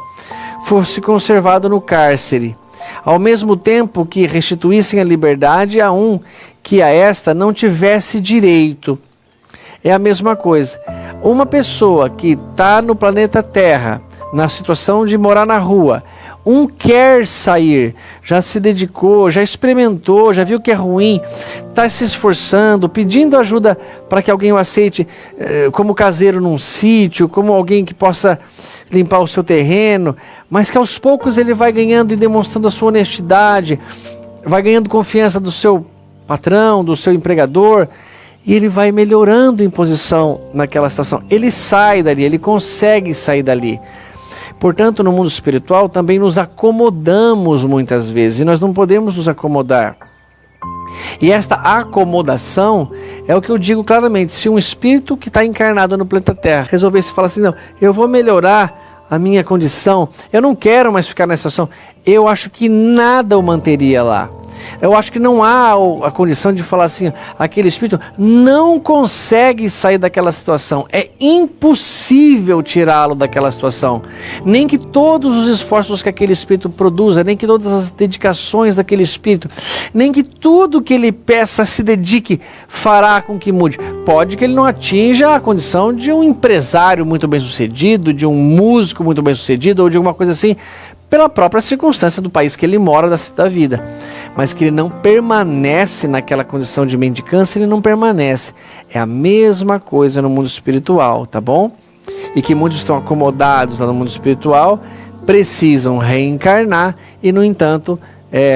fosse conservado no cárcere, ao mesmo tempo que restituíssem a liberdade a um que a esta não tivesse direito? É a mesma coisa. Uma pessoa que está no planeta Terra, na situação de morar na rua, quer sair, já se dedicou, já experimentou, já viu que é ruim, está se esforçando, pedindo ajuda para que alguém o aceite como caseiro num sítio, como alguém que possa limpar o seu terreno, mas que aos poucos ele vai ganhando e demonstrando a sua honestidade, vai ganhando confiança do seu patrão, do seu empregador, e ele vai melhorando em posição naquela situação. Ele sai dali, ele consegue sair dali. Portanto, no mundo espiritual também nos acomodamos muitas vezes, e nós não podemos nos acomodar. E esta acomodação é o que eu digo claramente. Se um espírito que está encarnado no planeta Terra resolvesse falar assim, não, eu vou melhorar a minha condição, eu não quero mais ficar nessa situação, eu acho que nada o manteria lá. Eu acho que não há a condição de falar assim, aquele espírito não consegue sair daquela situação. É impossível tirá-lo daquela situação. Nem que todos os esforços que aquele espírito produza, nem que todas as dedicações daquele espírito, nem que tudo que ele peça, se dedique, fará com que mude. Pode que ele não atinja a condição de um empresário muito bem sucedido, de um músico muito bem sucedido, ou de alguma coisa assim, pela própria circunstância do país que ele mora, da vida. Mas que ele não permanece naquela condição de mendicância, ele não permanece. É a mesma coisa no mundo espiritual, tá bom? E que muitos estão acomodados lá no mundo espiritual, precisam reencarnar e, no entanto,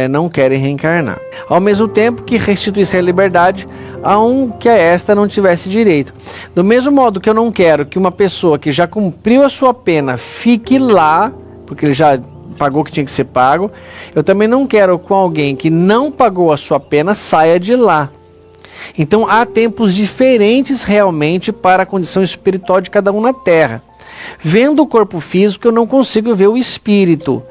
não querem reencarnar. Ao mesmo tempo que restituísse a liberdade a um que a esta não tivesse direito. Do mesmo modo que eu não quero que uma pessoa que já cumpriu a sua pena fique lá, porque ele já pagou o que tinha que ser pago, eu também não quero que alguém que não pagou a sua pena saia de lá. Então há tempos diferentes realmente para a condição espiritual de cada um na Terra. Vendo o corpo físico, eu não consigo ver o espírito.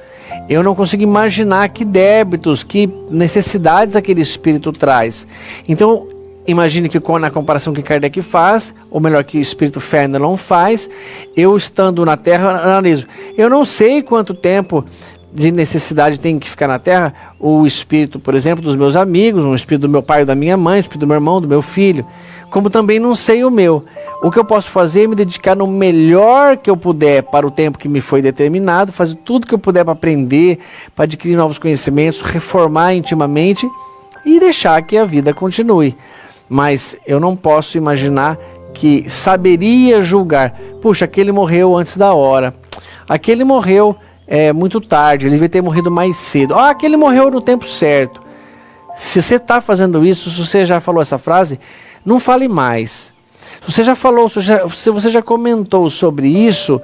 Eu não consigo imaginar que débitos, que necessidades aquele espírito traz. Então imagine que na comparação que Kardec faz, ou melhor, que o espírito Fenelon faz, eu estando na Terra, analiso. Eu não sei quanto tempo de necessidade tem que ficar na Terra o espírito, por exemplo, dos meus amigos, um espírito do meu pai ou da minha mãe, o espírito do meu irmão, do meu filho, como também não sei o meu. O que eu posso fazer é me dedicar no melhor que eu puder para o tempo que me foi determinado, fazer tudo que eu puder para aprender, para adquirir novos conhecimentos, reformar intimamente e deixar que a vida continue. Mas eu não posso imaginar que saberia julgar. Puxa, aquele morreu antes da hora. Aquele morreu muito tarde, ele devia ter morrido mais cedo. Aquele morreu no tempo certo. Se você está fazendo isso, se você já falou essa frase, não fale mais. Se você já falou, se você já comentou sobre isso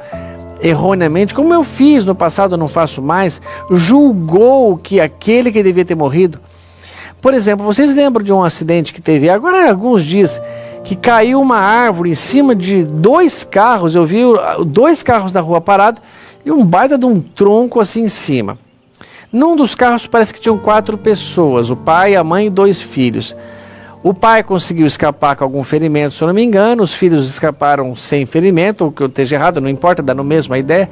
erroneamente, como eu fiz no passado, eu não faço mais, julgou que aquele que devia ter morrido. Por exemplo, vocês lembram de um acidente que teve agora há alguns dias, que caiu uma árvore em cima de 2 carros, eu vi 2 carros na rua parados e um baita de um tronco assim em cima. Num dos carros parece que tinham 4 pessoas, o pai, a mãe e 2 filhos. O pai conseguiu escapar com algum ferimento, se eu não me engano, os filhos escaparam sem ferimento, ou que eu esteja errado, não importa, dá no mesmo a ideia,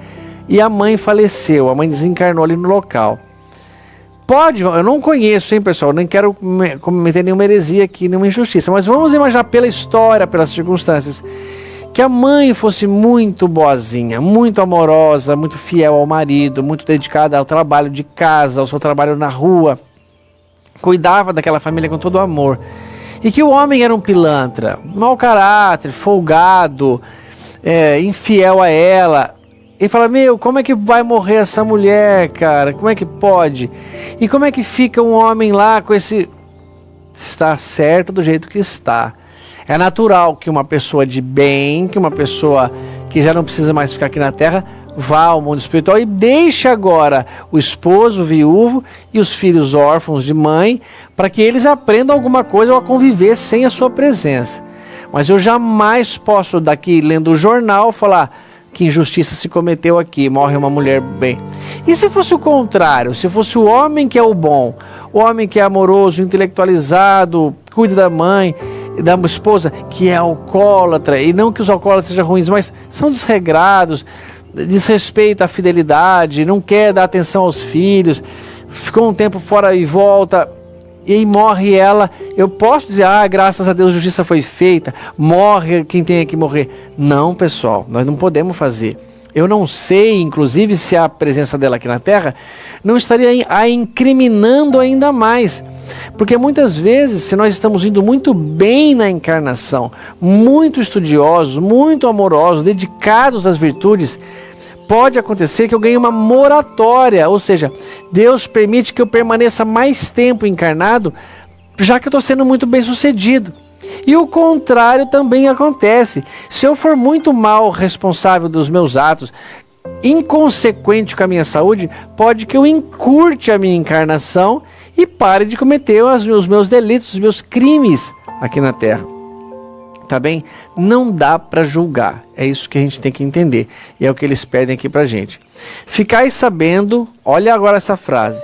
e a mãe faleceu, a mãe desencarnou ali no local. Eu não conheço, hein, pessoal, nem quero cometer nenhuma heresia aqui, nenhuma injustiça, mas vamos imaginar pela história, pelas circunstâncias, que a mãe fosse muito boazinha, muito amorosa, muito fiel ao marido, muito dedicada ao trabalho de casa, ao seu trabalho na rua, cuidava daquela família com todo o amor. E que o homem era um pilantra, mau caráter, folgado, infiel a ela. E fala, como é que vai morrer essa mulher, cara? Como é que pode? E como é que fica um homem lá com esse... Está certo do jeito que está. É natural que uma pessoa de bem, que uma pessoa que já não precisa mais ficar aqui na Terra, vá ao mundo espiritual e deixe agora o esposo viúvo e os filhos órfãos de mãe, para que eles aprendam alguma coisa ou a conviver sem a sua presença. Mas eu jamais posso daqui, lendo o jornal, falar que injustiça se cometeu aqui, morre uma mulher bem. E se fosse o contrário, se fosse o homem que é o bom, o homem que é amoroso, intelectualizado, cuida da mãe, da esposa, que é alcoólatra, e não que os alcoólatras sejam ruins, mas são desregrados, desrespeita a fidelidade, não quer dar atenção aos filhos, ficou um tempo fora e volta, e aí morre ela, eu posso dizer, graças a Deus justiça foi feita, morre quem tem que morrer. Não, pessoal, nós não podemos fazer. Eu não sei, inclusive, se a presença dela aqui na Terra não estaria a incriminando ainda mais. Porque muitas vezes, se nós estamos indo muito bem na encarnação, muito estudiosos, muito amorosos, dedicados às virtudes, pode acontecer que eu ganhe uma moratória, ou seja, Deus permite que eu permaneça mais tempo encarnado, já que eu estou sendo muito bem sucedido. E o contrário também acontece. Se eu for muito mal responsável dos meus atos, inconsequente com a minha saúde, pode que eu encurte a minha encarnação e pare de cometer os meus delitos, os meus crimes aqui na Terra. Tá bem? Não dá para julgar. É isso que a gente tem que entender. E é o que eles pedem aqui pra gente. Ficai sabendo, olha agora essa frase,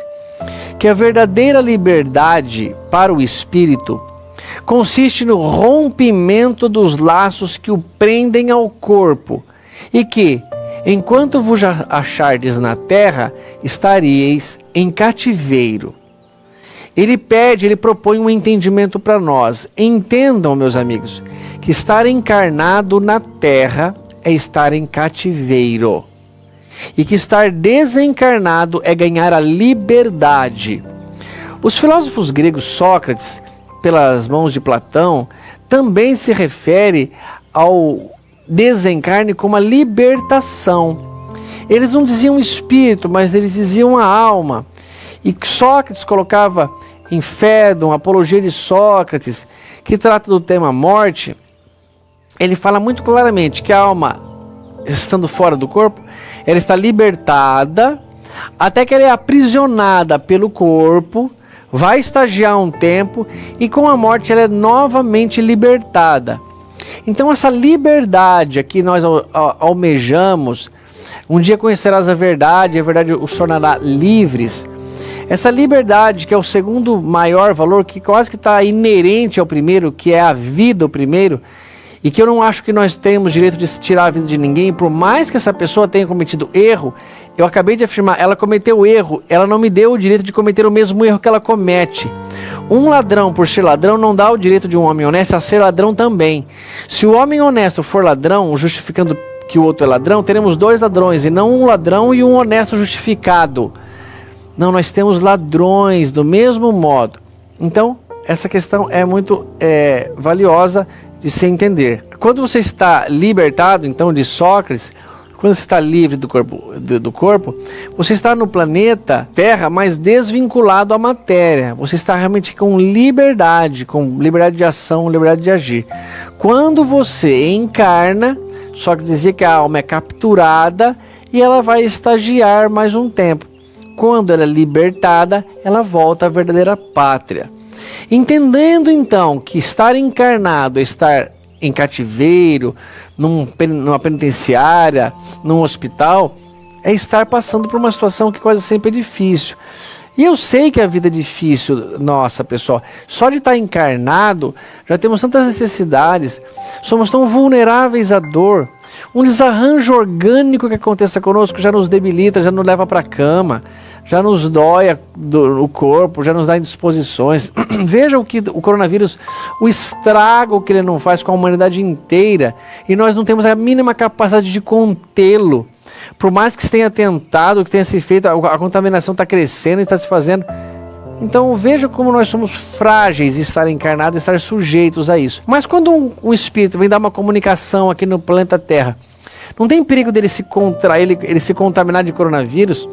que a verdadeira liberdade para o espírito consiste no rompimento dos laços que o prendem ao corpo, e que, enquanto vos achardes na terra, estaríeis em cativeiro. Ele propõe um entendimento para nós. Entendam, meus amigos, que estar encarnado na terra é estar em cativeiro, e que estar desencarnado é ganhar a liberdade. Os filósofos gregos Sócrates, pelas mãos de Platão, também se refere ao desencarne como a libertação. Eles não diziam espírito, mas eles diziam a alma. E Sócrates colocava em Fédon, Apologia de Sócrates, que trata do tema morte, ele fala muito claramente que a alma, estando fora do corpo, ela está libertada, até que ela é aprisionada pelo corpo, vai estagiar um tempo, e com a morte ela é novamente libertada. Então essa liberdade que nós almejamos, um dia conhecerás a verdade os tornará livres. Essa liberdade, que é o segundo maior valor, que quase que está inerente ao primeiro, que é a vida, o primeiro, e que eu não acho que nós temos direito de tirar a vida de ninguém, por mais que essa pessoa tenha cometido erro. Eu acabei de afirmar, ela cometeu erro, ela não me deu o direito de cometer o mesmo erro que ela comete. Um ladrão, por ser ladrão, não dá o direito de um homem honesto a ser ladrão também. Se o homem honesto for ladrão, justificando que o outro é ladrão, teremos dois ladrões, e não um ladrão e um honesto justificado. Não, nós temos ladrões do mesmo modo. Então, essa questão é muito valiosa de se entender. Quando você está libertado, então, de Sócrates, quando você está livre do corpo, você está no planeta Terra, mas desvinculado à matéria. Você está realmente com liberdade de ação, liberdade de agir. Quando você encarna, Sócrates dizia que a alma é capturada e ela vai estagiar mais um tempo. Quando ela é libertada, ela volta à verdadeira pátria. Entendendo então que estar encarnado é estar em cativeiro, numa penitenciária, num hospital, é estar passando por uma situação que quase sempre é difícil. E eu sei que a vida é difícil, nossa, pessoal. Só de estar encarnado, já temos tantas necessidades, somos tão vulneráveis à dor. Um desarranjo orgânico que aconteça conosco já nos debilita, já nos leva para a cama, já nos dói o corpo, já nos dá indisposições. Veja o que o coronavírus, o estrago que ele não faz com a humanidade inteira, e nós não temos a mínima capacidade de contê-lo. Por mais que se tenha tentado, que tenha se feito, a contaminação está crescendo e está se fazendo. Então veja como nós somos frágeis em estar encarnados e estar sujeitos a isso. Mas quando um espírito vem dar uma comunicação aqui no planeta Terra, não tem perigo dele se contaminar de coronavírus,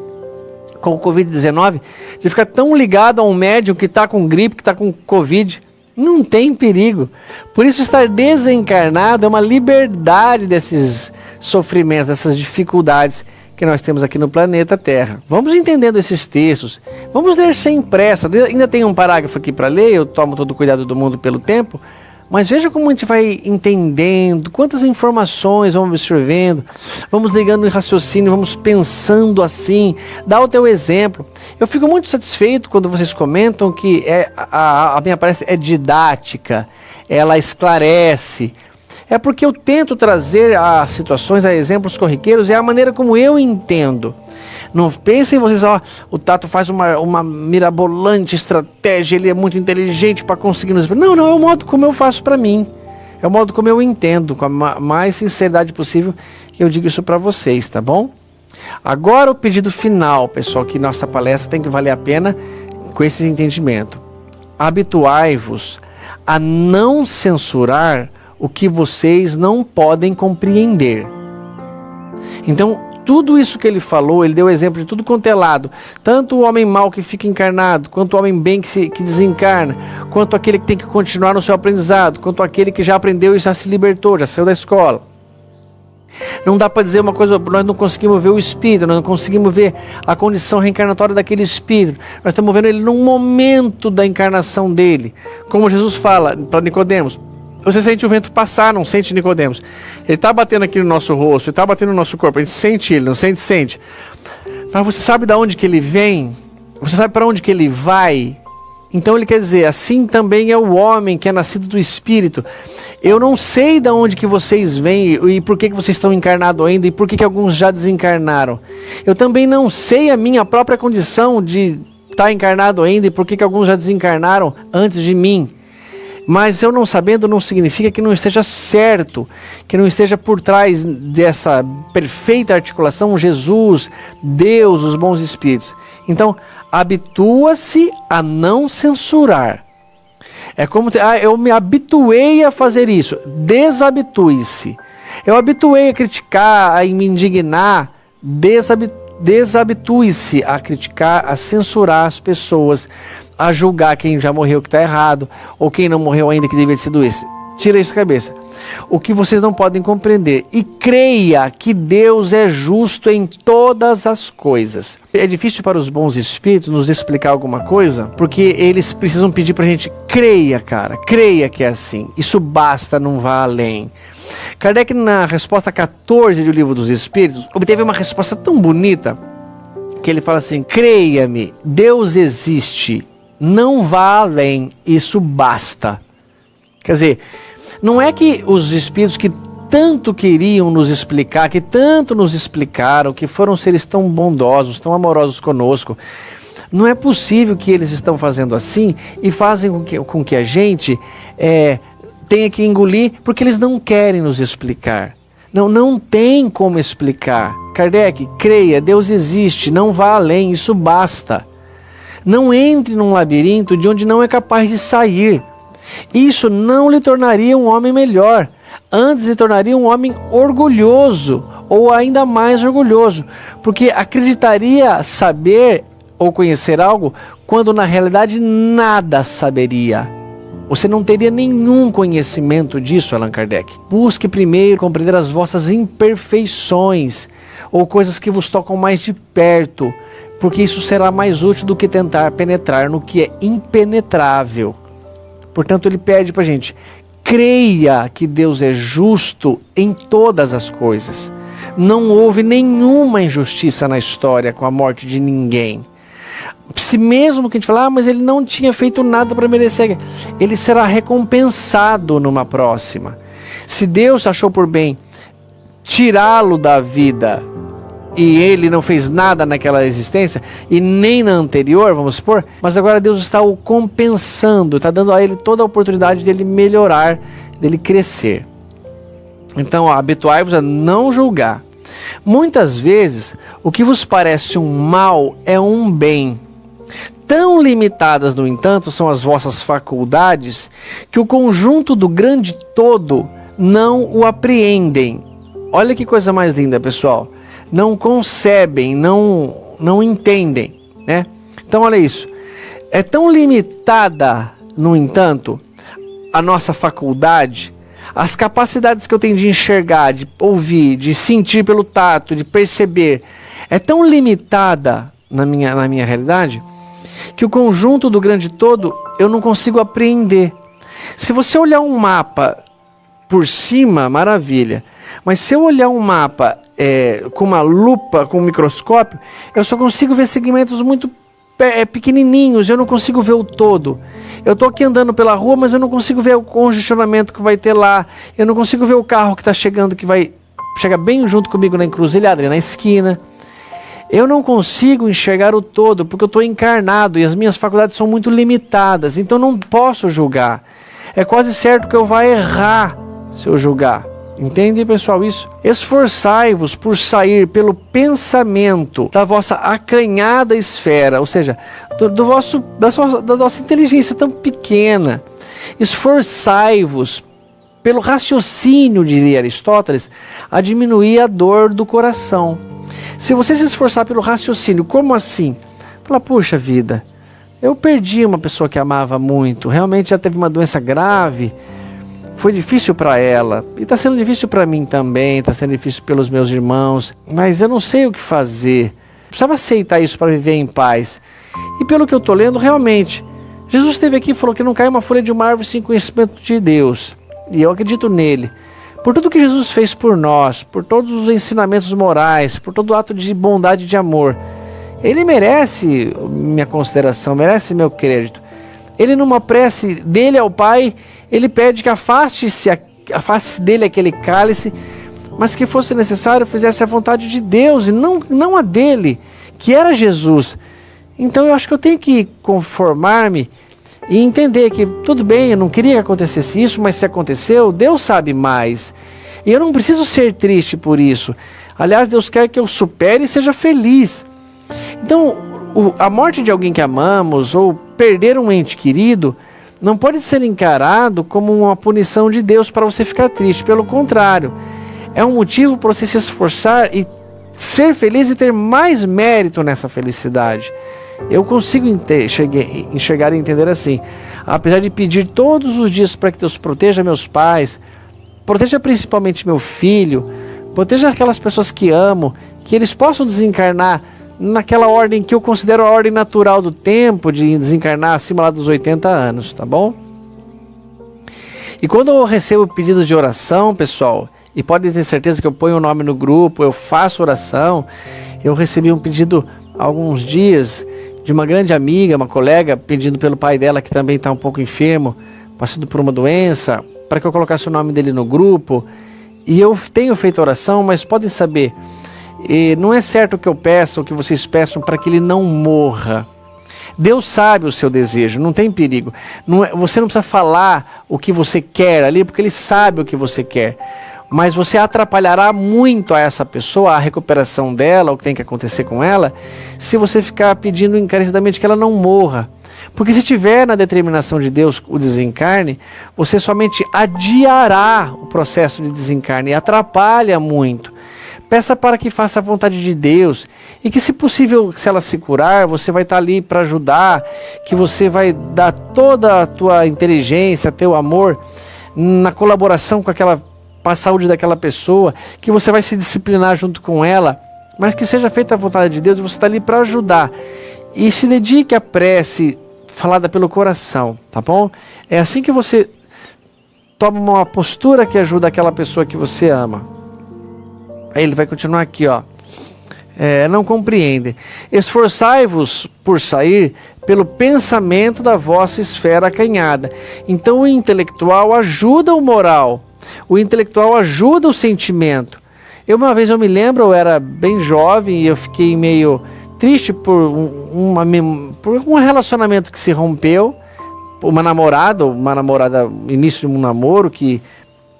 com o Covid-19, de ficar tão ligado a um médium que está com gripe, que está com Covid? Não tem perigo. Por isso, estar desencarnado é uma liberdade desses sofrimentos, dessas dificuldades que nós temos aqui no planeta Terra. Vamos entendendo esses textos, vamos ler sem pressa. Ainda tem um parágrafo aqui para ler, eu tomo todo o cuidado do mundo pelo tempo, mas veja como a gente vai entendendo, quantas informações vamos absorvendo, vamos ligando em raciocínio, vamos pensando assim. Dá o teu exemplo. Eu fico muito satisfeito quando vocês comentam que a minha palestra é didática, ela esclarece. É porque eu tento trazer a situações, a exemplos corriqueiros, é a maneira como eu entendo. Não pensem vocês, o Tato faz uma mirabolante estratégia, ele é muito inteligente para conseguir nos... Não, é o modo como eu faço para mim. É o modo como eu entendo, com a mais sinceridade possível, que eu digo isso para vocês, tá bom? Agora o pedido final, pessoal, que nossa palestra tem que valer a pena com esse entendimento. Habituai-vos a não censurar o que vocês não podem compreender. Então, tudo isso que ele falou, ele deu exemplo de tudo quanto é lado. Tanto o homem mau que fica encarnado, quanto o homem bem que desencarna, quanto aquele que tem que continuar no seu aprendizado, quanto aquele que já aprendeu e já se libertou, já saiu da escola. Não dá para dizer uma coisa, nós não conseguimos ver o espírito, nós não conseguimos ver a condição reencarnatória daquele espírito. Nós estamos vendo ele num momento da encarnação dele. Como Jesus fala para Nicodemos, você sente o vento passar, não sente, Nicodemos? Ele está batendo aqui no nosso rosto, ele está batendo no nosso corpo, a gente sente ele, não sente, sente. Mas você sabe de onde que ele vem? Você sabe para onde que ele vai? Então ele quer dizer, assim também é o homem que é nascido do Espírito. Eu não sei de onde que vocês vêm e por que vocês estão encarnados ainda e por que alguns já desencarnaram. Eu também não sei a minha própria condição de estar encarnado ainda e por que alguns já desencarnaram antes de mim. Mas eu não sabendo não significa que não esteja certo, que não esteja por trás dessa perfeita articulação Jesus, Deus, os bons espíritos. Então, habitua-se a não censurar. É como, eu me habituei a fazer isso. Desabitue-se. Eu habituei a criticar, a me indignar. Desabitue-se a criticar, a censurar as pessoas, a julgar quem já morreu que está errado, ou quem não morreu ainda que deveria ter sido esse. Tira isso da cabeça. O que vocês não podem compreender. E creia que Deus é justo em todas as coisas. É difícil para os bons espíritos nos explicar alguma coisa, porque eles precisam pedir para a gente, creia, cara, creia que é assim. Isso basta, não vá além. Kardec, na resposta 14 do Livro dos Espíritos, obteve uma resposta tão bonita. que ele fala assim: creia-me, Deus existe, não vá além, isso basta. Quer dizer, não é que os espíritos que tanto queriam nos explicar, que tanto nos explicaram, que foram seres tão bondosos, tão amorosos conosco, não é possível que eles estão fazendo assim e fazem com que a gente tenha que engolir, porque eles não querem nos explicar. Não tem como explicar. Kardec, creia, Deus existe, não vá além, isso basta. Não entre num labirinto de onde não é capaz de sair. Isso não lhe tornaria um homem melhor, antes lhe tornaria um homem orgulhoso, ou ainda mais orgulhoso, porque acreditaria saber ou conhecer algo, quando na realidade nada saberia. Você não teria nenhum conhecimento disso, Allan Kardec. Busque primeiro compreender as vossas imperfeições, ou coisas que vos tocam mais de perto, porque isso será mais útil do que tentar penetrar no que é impenetrável. Portanto, ele pede para a gente: creia que Deus é justo em todas as coisas. Não houve nenhuma injustiça na história com a morte de ninguém. Se mesmo que a gente falar, mas ele não tinha feito nada para merecer, ele será recompensado numa próxima. Se Deus achou por bem tirá-lo da vida e ele não fez nada naquela existência e nem na anterior, vamos supor, mas agora Deus está o compensando, está dando a ele toda a oportunidade de ele melhorar, dele crescer. Então, habituai-vos a não julgar. Muitas vezes, o que vos parece um mal é um bem. Tão limitadas, no entanto, são as vossas faculdades, que o conjunto do grande todo não o apreendem. Olha que coisa mais linda, pessoal. Não concebem, não entendem, né? Então, olha isso. É tão limitada, no entanto, a nossa faculdade, as capacidades que eu tenho de enxergar, de ouvir, de sentir pelo tato, de perceber, é tão limitada na minha realidade, que o conjunto do grande todo eu não consigo apreender. Se você olhar um mapa por cima, maravilha. Mas se eu olhar um mapa com uma lupa, com um microscópio, eu só consigo ver segmentos muito pequenininhos, eu não consigo ver o todo. Eu estou aqui andando pela rua, mas eu não consigo ver o congestionamento que vai ter lá. Eu não consigo ver o carro que está chegando, que vai chegar bem junto comigo na encruzilhada, ali na esquina. Eu não consigo enxergar o todo, porque eu estou encarnado e as minhas faculdades são muito limitadas, então não posso julgar. É quase certo que eu vou errar se eu julgar. Entende, pessoal, isso? Esforçai-vos por sair pelo pensamento da vossa acanhada esfera, ou seja, da nossa inteligência tão pequena. Esforçai-vos pelo raciocínio, diria Aristóteles, a diminuir a dor do coração. Se você se esforçar pelo raciocínio, como assim? Fala, puxa vida, eu perdi uma pessoa que amava muito, realmente já teve uma doença grave, foi difícil para ela, e está sendo difícil para mim também, está sendo difícil pelos meus irmãos, mas eu não sei o que fazer. Precisava aceitar isso para viver em paz. E pelo que eu estou lendo, realmente, Jesus esteve aqui e falou que não cai uma folha de uma árvore sem conhecimento de Deus, e eu acredito nele. Por tudo que Jesus fez por nós, por todos os ensinamentos morais, por todo o ato de bondade e de amor, ele merece minha consideração, merece meu crédito. Ele, numa prece dele ao Pai, ele pede que afaste dele aquele cálice, mas que fosse necessário fizesse a vontade de Deus e não a dele, que era Jesus. Então eu acho que eu tenho que conformar-me e entender que tudo bem, eu não queria que acontecesse isso, mas se aconteceu, Deus sabe mais. E eu não preciso ser triste por isso. Aliás, Deus quer que eu supere e seja feliz. Então, a morte de alguém que amamos ou perder um ente querido não pode ser encarado como uma punição de Deus para você ficar triste. Pelo contrário, é um motivo para você se esforçar e ser feliz e ter mais mérito nessa felicidade. Eu consigo enxergar e entender assim. Apesar de pedir todos os dias para que Deus proteja meus pais, proteja principalmente meu filho, proteja aquelas pessoas que amo, que eles possam desencarnar naquela ordem que eu considero a ordem natural do tempo, de desencarnar acima lá dos 80 anos, tá bom? E quando eu recebo pedidos de oração, pessoal, e podem ter certeza que eu ponho o nome no grupo, eu faço oração, eu recebi um pedido alguns dias de uma grande amiga, uma colega, pedindo pelo pai dela, que também está um pouco enfermo, passando por uma doença, para que eu colocasse o nome dele no grupo. E eu tenho feito oração, mas podem saber, não é certo o que eu peço, o que vocês peçam, para que ele não morra. Deus sabe o seu desejo, não tem perigo. Você não precisa falar o que você quer ali, porque Ele sabe o que você quer. Mas você atrapalhará muito a essa pessoa, a recuperação dela, o que tem que acontecer com ela, se você ficar pedindo encarecidamente que ela não morra. Porque se tiver na determinação de Deus o desencarne, você somente adiará o processo de desencarne e atrapalha muito. Peça para que faça a vontade de Deus e que, se possível, se ela se curar, você vai estar ali para ajudar, que você vai dar toda a tua inteligência, teu amor na colaboração com a saúde daquela pessoa, que você vai se disciplinar junto com ela, mas que seja feita a vontade de Deus e você está ali para ajudar. E se dedique à prece falada pelo coração, tá bom? É assim que você toma uma postura que ajuda aquela pessoa que você ama. Aí ele vai continuar aqui, ó. Não compreende. Esforçai-vos por sair pelo pensamento da vossa esfera acanhada. Então o intelectual ajuda o moral. O intelectual ajuda o sentimento. Uma vez eu me lembro, eu era bem jovem e eu fiquei meio triste por um relacionamento que se rompeu. Uma namorada, início de um namoro, que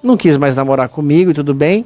não quis mais namorar comigo e tudo bem.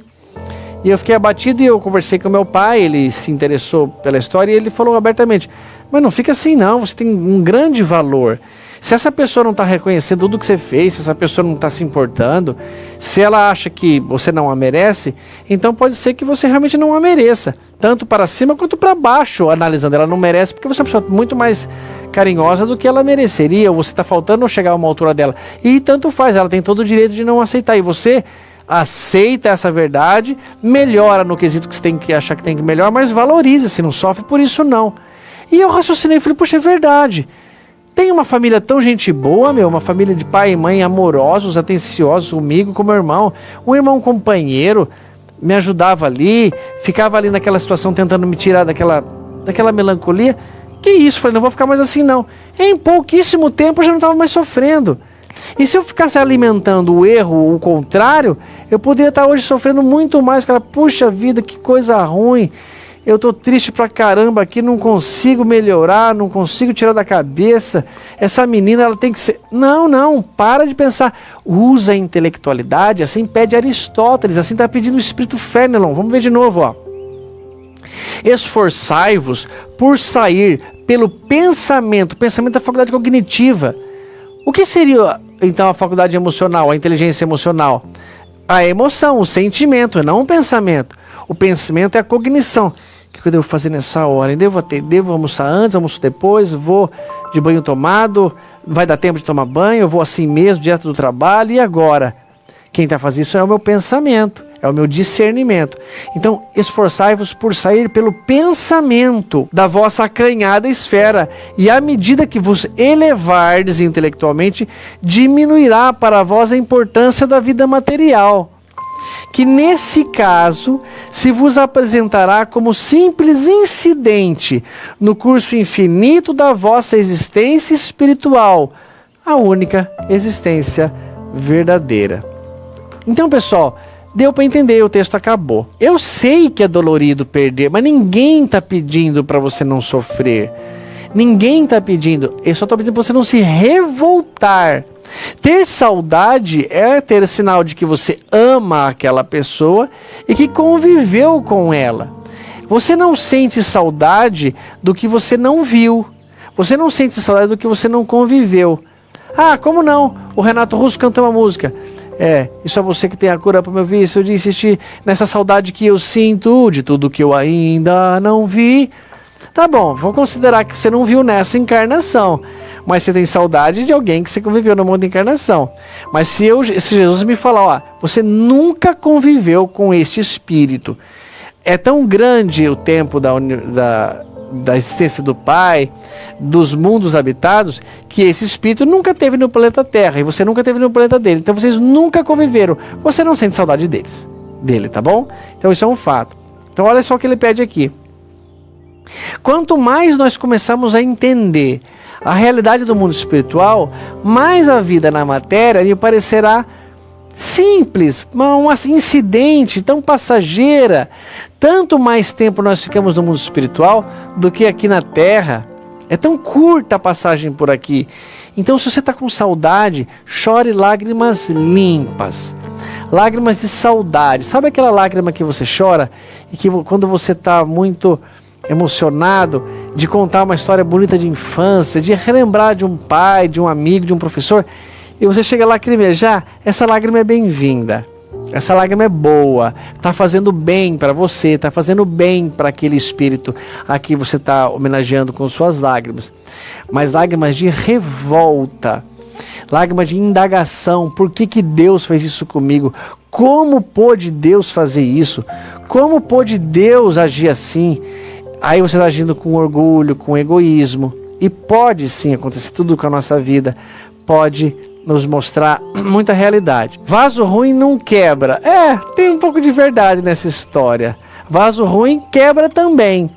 E eu fiquei abatido e eu conversei com meu pai, ele se interessou pela história e ele falou abertamente: mas não fica assim não, você tem um grande valor. Se essa pessoa não está reconhecendo tudo que você fez, se essa pessoa não está se importando, se ela acha que você não a merece, então pode ser que você realmente não a mereça. Tanto para cima quanto para baixo, analisando. Ela não merece porque você é uma pessoa muito mais carinhosa do que ela mereceria, ou você está faltando chegar a uma altura dela. E tanto faz, ela tem todo o direito de não aceitar. E você aceita essa verdade, melhora no quesito que você tem que achar que tem que melhorar, mas valoriza, se não sofre por isso não. E eu raciocinei e falei: puxa, é verdade. Tem uma família tão gente boa, uma família de pai e mãe amorosos, atenciosos comigo, com meu irmão. Um irmão companheiro, me ajudava ali, ficava ali naquela situação tentando me tirar daquela melancolia. Que isso? Falei: não vou ficar mais assim não. Em pouquíssimo tempo eu já não estava mais sofrendo. E se eu ficasse alimentando o erro, o contrário, eu poderia estar hoje sofrendo muito mais. Cara, puxa vida, que coisa ruim. Eu tô triste pra caramba aqui, não consigo melhorar, não consigo tirar da cabeça. Essa menina, ela tem que ser... Não, para de pensar. Usa a intelectualidade, assim pede Aristóteles, assim está pedindo o espírito Fénelon. Vamos ver de novo, ó. Esforçai-vos por sair pelo pensamento. Pensamento é a faculdade cognitiva. O que seria, então, a faculdade emocional, a inteligência emocional? A emoção, o sentimento, não o pensamento. O pensamento é a cognição. O que eu devo fazer nessa hora? Devo almoçar antes, almoço depois, vou de banho tomado, vai dar tempo de tomar banho, eu vou assim mesmo, direto do trabalho, e agora? Quem está fazendo isso é o meu pensamento, é o meu discernimento. Então, esforçai-vos por sair pelo pensamento da vossa acanhada esfera, e à medida que vos elevardes intelectualmente, diminuirá para vós a importância da vida material, que nesse caso se vos apresentará como simples incidente no curso infinito da vossa existência espiritual, a única existência verdadeira. Então, pessoal, deu para entender, o texto acabou. Eu sei que é dolorido perder, mas ninguém está pedindo para você não sofrer. Ninguém está pedindo, eu só estou pedindo para você não se revoltar. Ter saudade é ter sinal de que você ama aquela pessoa e que conviveu com ela. Você não sente saudade do que você não viu. Você não sente saudade do que você não conviveu. Ah, como não? O Renato Russo cantou uma música. Isso é você que tem a cura para o meu vício de insistir nessa saudade que eu sinto de tudo que eu ainda não vi. Tá bom, vou considerar que você não viu nessa encarnação, mas você tem saudade de alguém que você conviveu no mundo de encarnação. Mas se Jesus me falar, ó, você nunca conviveu com este espírito, é tão grande o tempo da existência do Pai, dos mundos habitados, que esse espírito nunca teve no planeta Terra, e você nunca teve no planeta dele, então vocês nunca conviveram, você não sente saudade dele, tá bom? Então isso é um fato. Então olha só o que ele pede aqui. Quanto mais nós começamos a entender a realidade do mundo espiritual, mais a vida na matéria lhe parecerá simples, um incidente tão passageira. Tanto mais tempo nós ficamos no mundo espiritual do que aqui na Terra. É tão curta a passagem por aqui. Então, se você está com saudade, chore lágrimas limpas, lágrimas de saudade. Sabe aquela lágrima que você chora e que quando você está muito emocionado de contar uma história bonita de infância, de relembrar de um pai, de um amigo, de um professor, e você chega a lacrimejar? Essa lágrima é bem-vinda. Essa lágrima é boa, está fazendo bem para você, está fazendo bem para aquele espírito a que você está homenageando com suas lágrimas. Mas lágrimas de revolta, lágrimas de indagação: por que Deus fez isso comigo? Como pôde Deus fazer isso? Como pôde Deus agir assim? Aí você está agindo com orgulho, com egoísmo. E pode sim acontecer tudo com a nossa vida, pode nos mostrar muita realidade. Vaso ruim não quebra. Tem um pouco de verdade nessa história. Vaso ruim quebra também.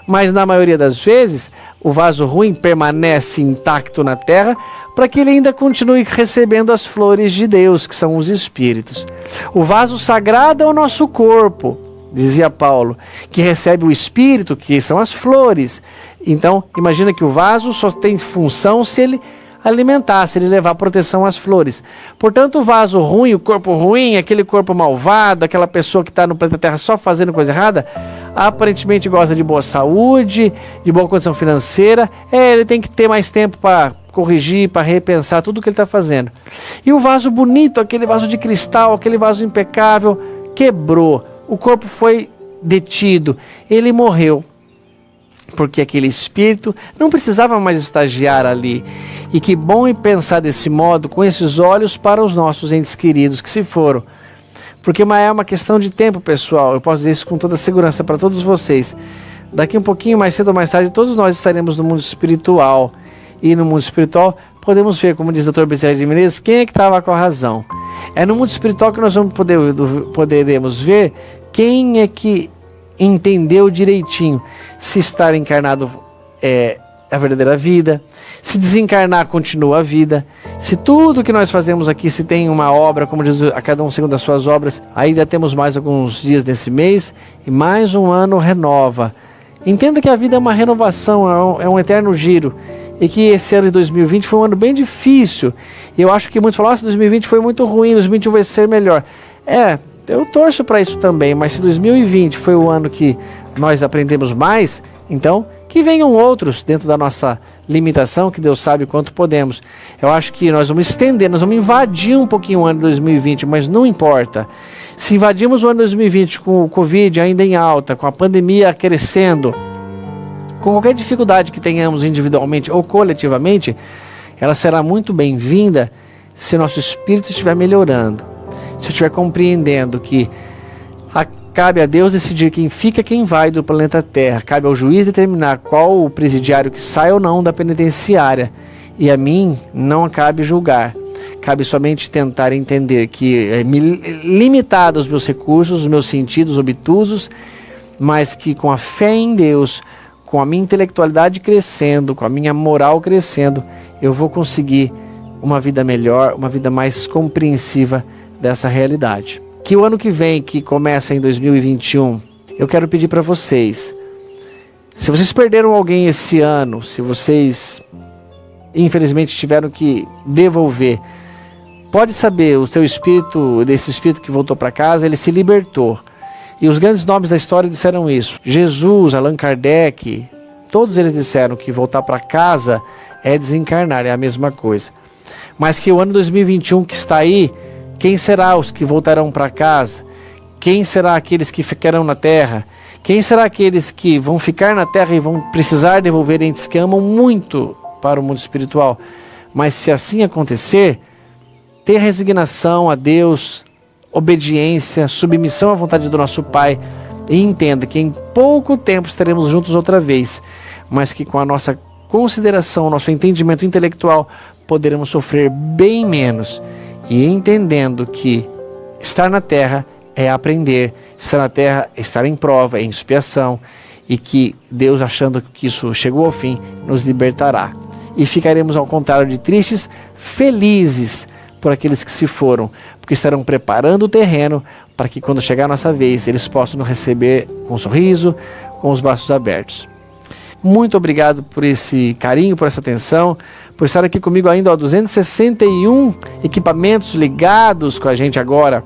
Mas na maioria das vezes, o vaso ruim permanece intacto na terra para que ele ainda continue recebendo as flores de Deus, que são os espíritos. O vaso sagrado é o nosso corpo, dizia Paulo, que recebe o espírito, que são as flores. Então, imagina que o vaso só tem função se ele alimentar, se ele levar proteção às flores. Portanto, o vaso ruim, o corpo ruim, aquele corpo malvado, aquela pessoa que está no planeta Terra só fazendo coisa errada, aparentemente gosta de boa saúde, de boa condição financeira, ele tem que ter mais tempo para corrigir, para repensar tudo o que ele está fazendo. E o vaso bonito, aquele vaso de cristal, aquele vaso impecável, quebrou, o corpo foi detido, ele morreu. Porque aquele espírito não precisava mais estagiar ali. E que bom é pensar desse modo, com esses olhos, para os nossos entes queridos que se foram. Porque é uma questão de tempo, pessoal. Eu posso dizer isso com toda segurança para todos vocês. Daqui um pouquinho, mais cedo ou mais tarde, todos nós estaremos no mundo espiritual. E no mundo espiritual podemos ver, como diz o Dr. Bezerra de Menezes, quem é que estava com a razão. É no mundo espiritual que nós poderemos ver quem é que entendeu direitinho se estar encarnado é a verdadeira vida, se desencarnar continua a vida, se tudo que nós fazemos aqui, se tem uma obra, como diz a cada um segundo as suas obras, ainda temos mais alguns dias desse mês e mais um ano renova. Entenda que a vida é uma renovação, é um eterno giro, e que esse ano de 2020 foi um ano bem difícil. Eu acho que muitos falam: 2020 foi muito ruim, 2021 vai ser melhor. Eu torço para isso também, mas se 2020 foi o ano que nós aprendemos mais, então que venham outros dentro da nossa limitação, que Deus sabe quanto podemos. Eu acho que nós vamos estender, nós vamos invadir um pouquinho o ano de 2020, mas não importa. Se invadimos o ano de 2020 com o Covid ainda em alta, com a pandemia crescendo, com qualquer dificuldade que tenhamos individualmente ou coletivamente, ela será muito bem-vinda se nosso espírito estiver melhorando. Se eu estiver compreendendo que cabe a Deus decidir quem fica e quem vai do planeta Terra, cabe ao juiz determinar qual o presidiário que sai ou não da penitenciária, e a mim não cabe julgar, cabe somente tentar entender que é limitado os meus recursos, os meus sentidos obtusos, mas que com a fé em Deus, com a minha intelectualidade crescendo, com a minha moral crescendo, eu vou conseguir uma vida melhor, uma vida mais compreensiva dessa realidade. Que o ano que vem, que começa em 2021, eu quero pedir para vocês, se vocês perderam alguém esse ano, se vocês infelizmente tiveram que devolver, pode saber, o seu espírito, desse espírito que voltou para casa, ele se libertou. E os grandes nomes da história disseram isso. Jesus, Allan Kardec, todos eles disseram que voltar para casa é desencarnar, é a mesma coisa. Mas que o ano 2021 que está aí, quem será os que voltarão para casa? Quem será aqueles que ficarão na terra? Quem será aqueles que vão ficar na terra e vão precisar devolver entes que amam muito para o mundo espiritual? Mas se assim acontecer, tenha resignação a Deus, obediência, submissão à vontade do nosso Pai, e entenda que em pouco tempo estaremos juntos outra vez, mas que com a nossa consideração, nosso entendimento intelectual, poderemos sofrer bem menos. E entendendo que estar na terra é aprender, estar na terra é estar em prova, é em expiação, e que Deus, achando que isso chegou ao fim, nos libertará. E ficaremos, ao contrário de tristes, felizes por aqueles que se foram, porque estarão preparando o terreno para que, quando chegar a nossa vez, eles possam nos receber com um sorriso, com os braços abertos. Muito obrigado por esse carinho, por essa atenção, por estar aqui comigo ainda, 261 equipamentos ligados com a gente agora.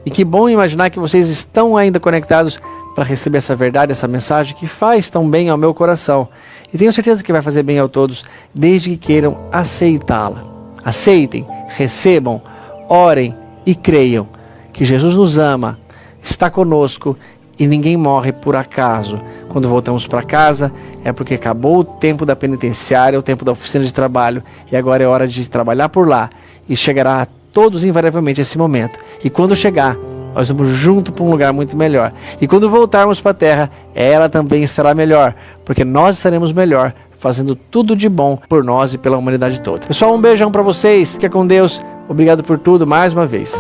E que bom imaginar que vocês estão ainda conectados para receber essa verdade, essa mensagem que faz tão bem ao meu coração. E tenho certeza que vai fazer bem a todos, desde que queiram aceitá-la. Aceitem, recebam, orem e creiam que Jesus nos ama, está conosco e ninguém morre por acaso. Quando voltamos para casa é porque acabou o tempo da penitenciária, o tempo da oficina de trabalho, e agora é hora de trabalhar por lá, e chegará a todos invariavelmente esse momento. E quando chegar, nós vamos junto para um lugar muito melhor. E quando voltarmos para a terra, ela também estará melhor, porque nós estaremos melhor, fazendo tudo de bom por nós e pela humanidade toda. Pessoal, um beijão para vocês, fica com Deus, obrigado por tudo mais uma vez.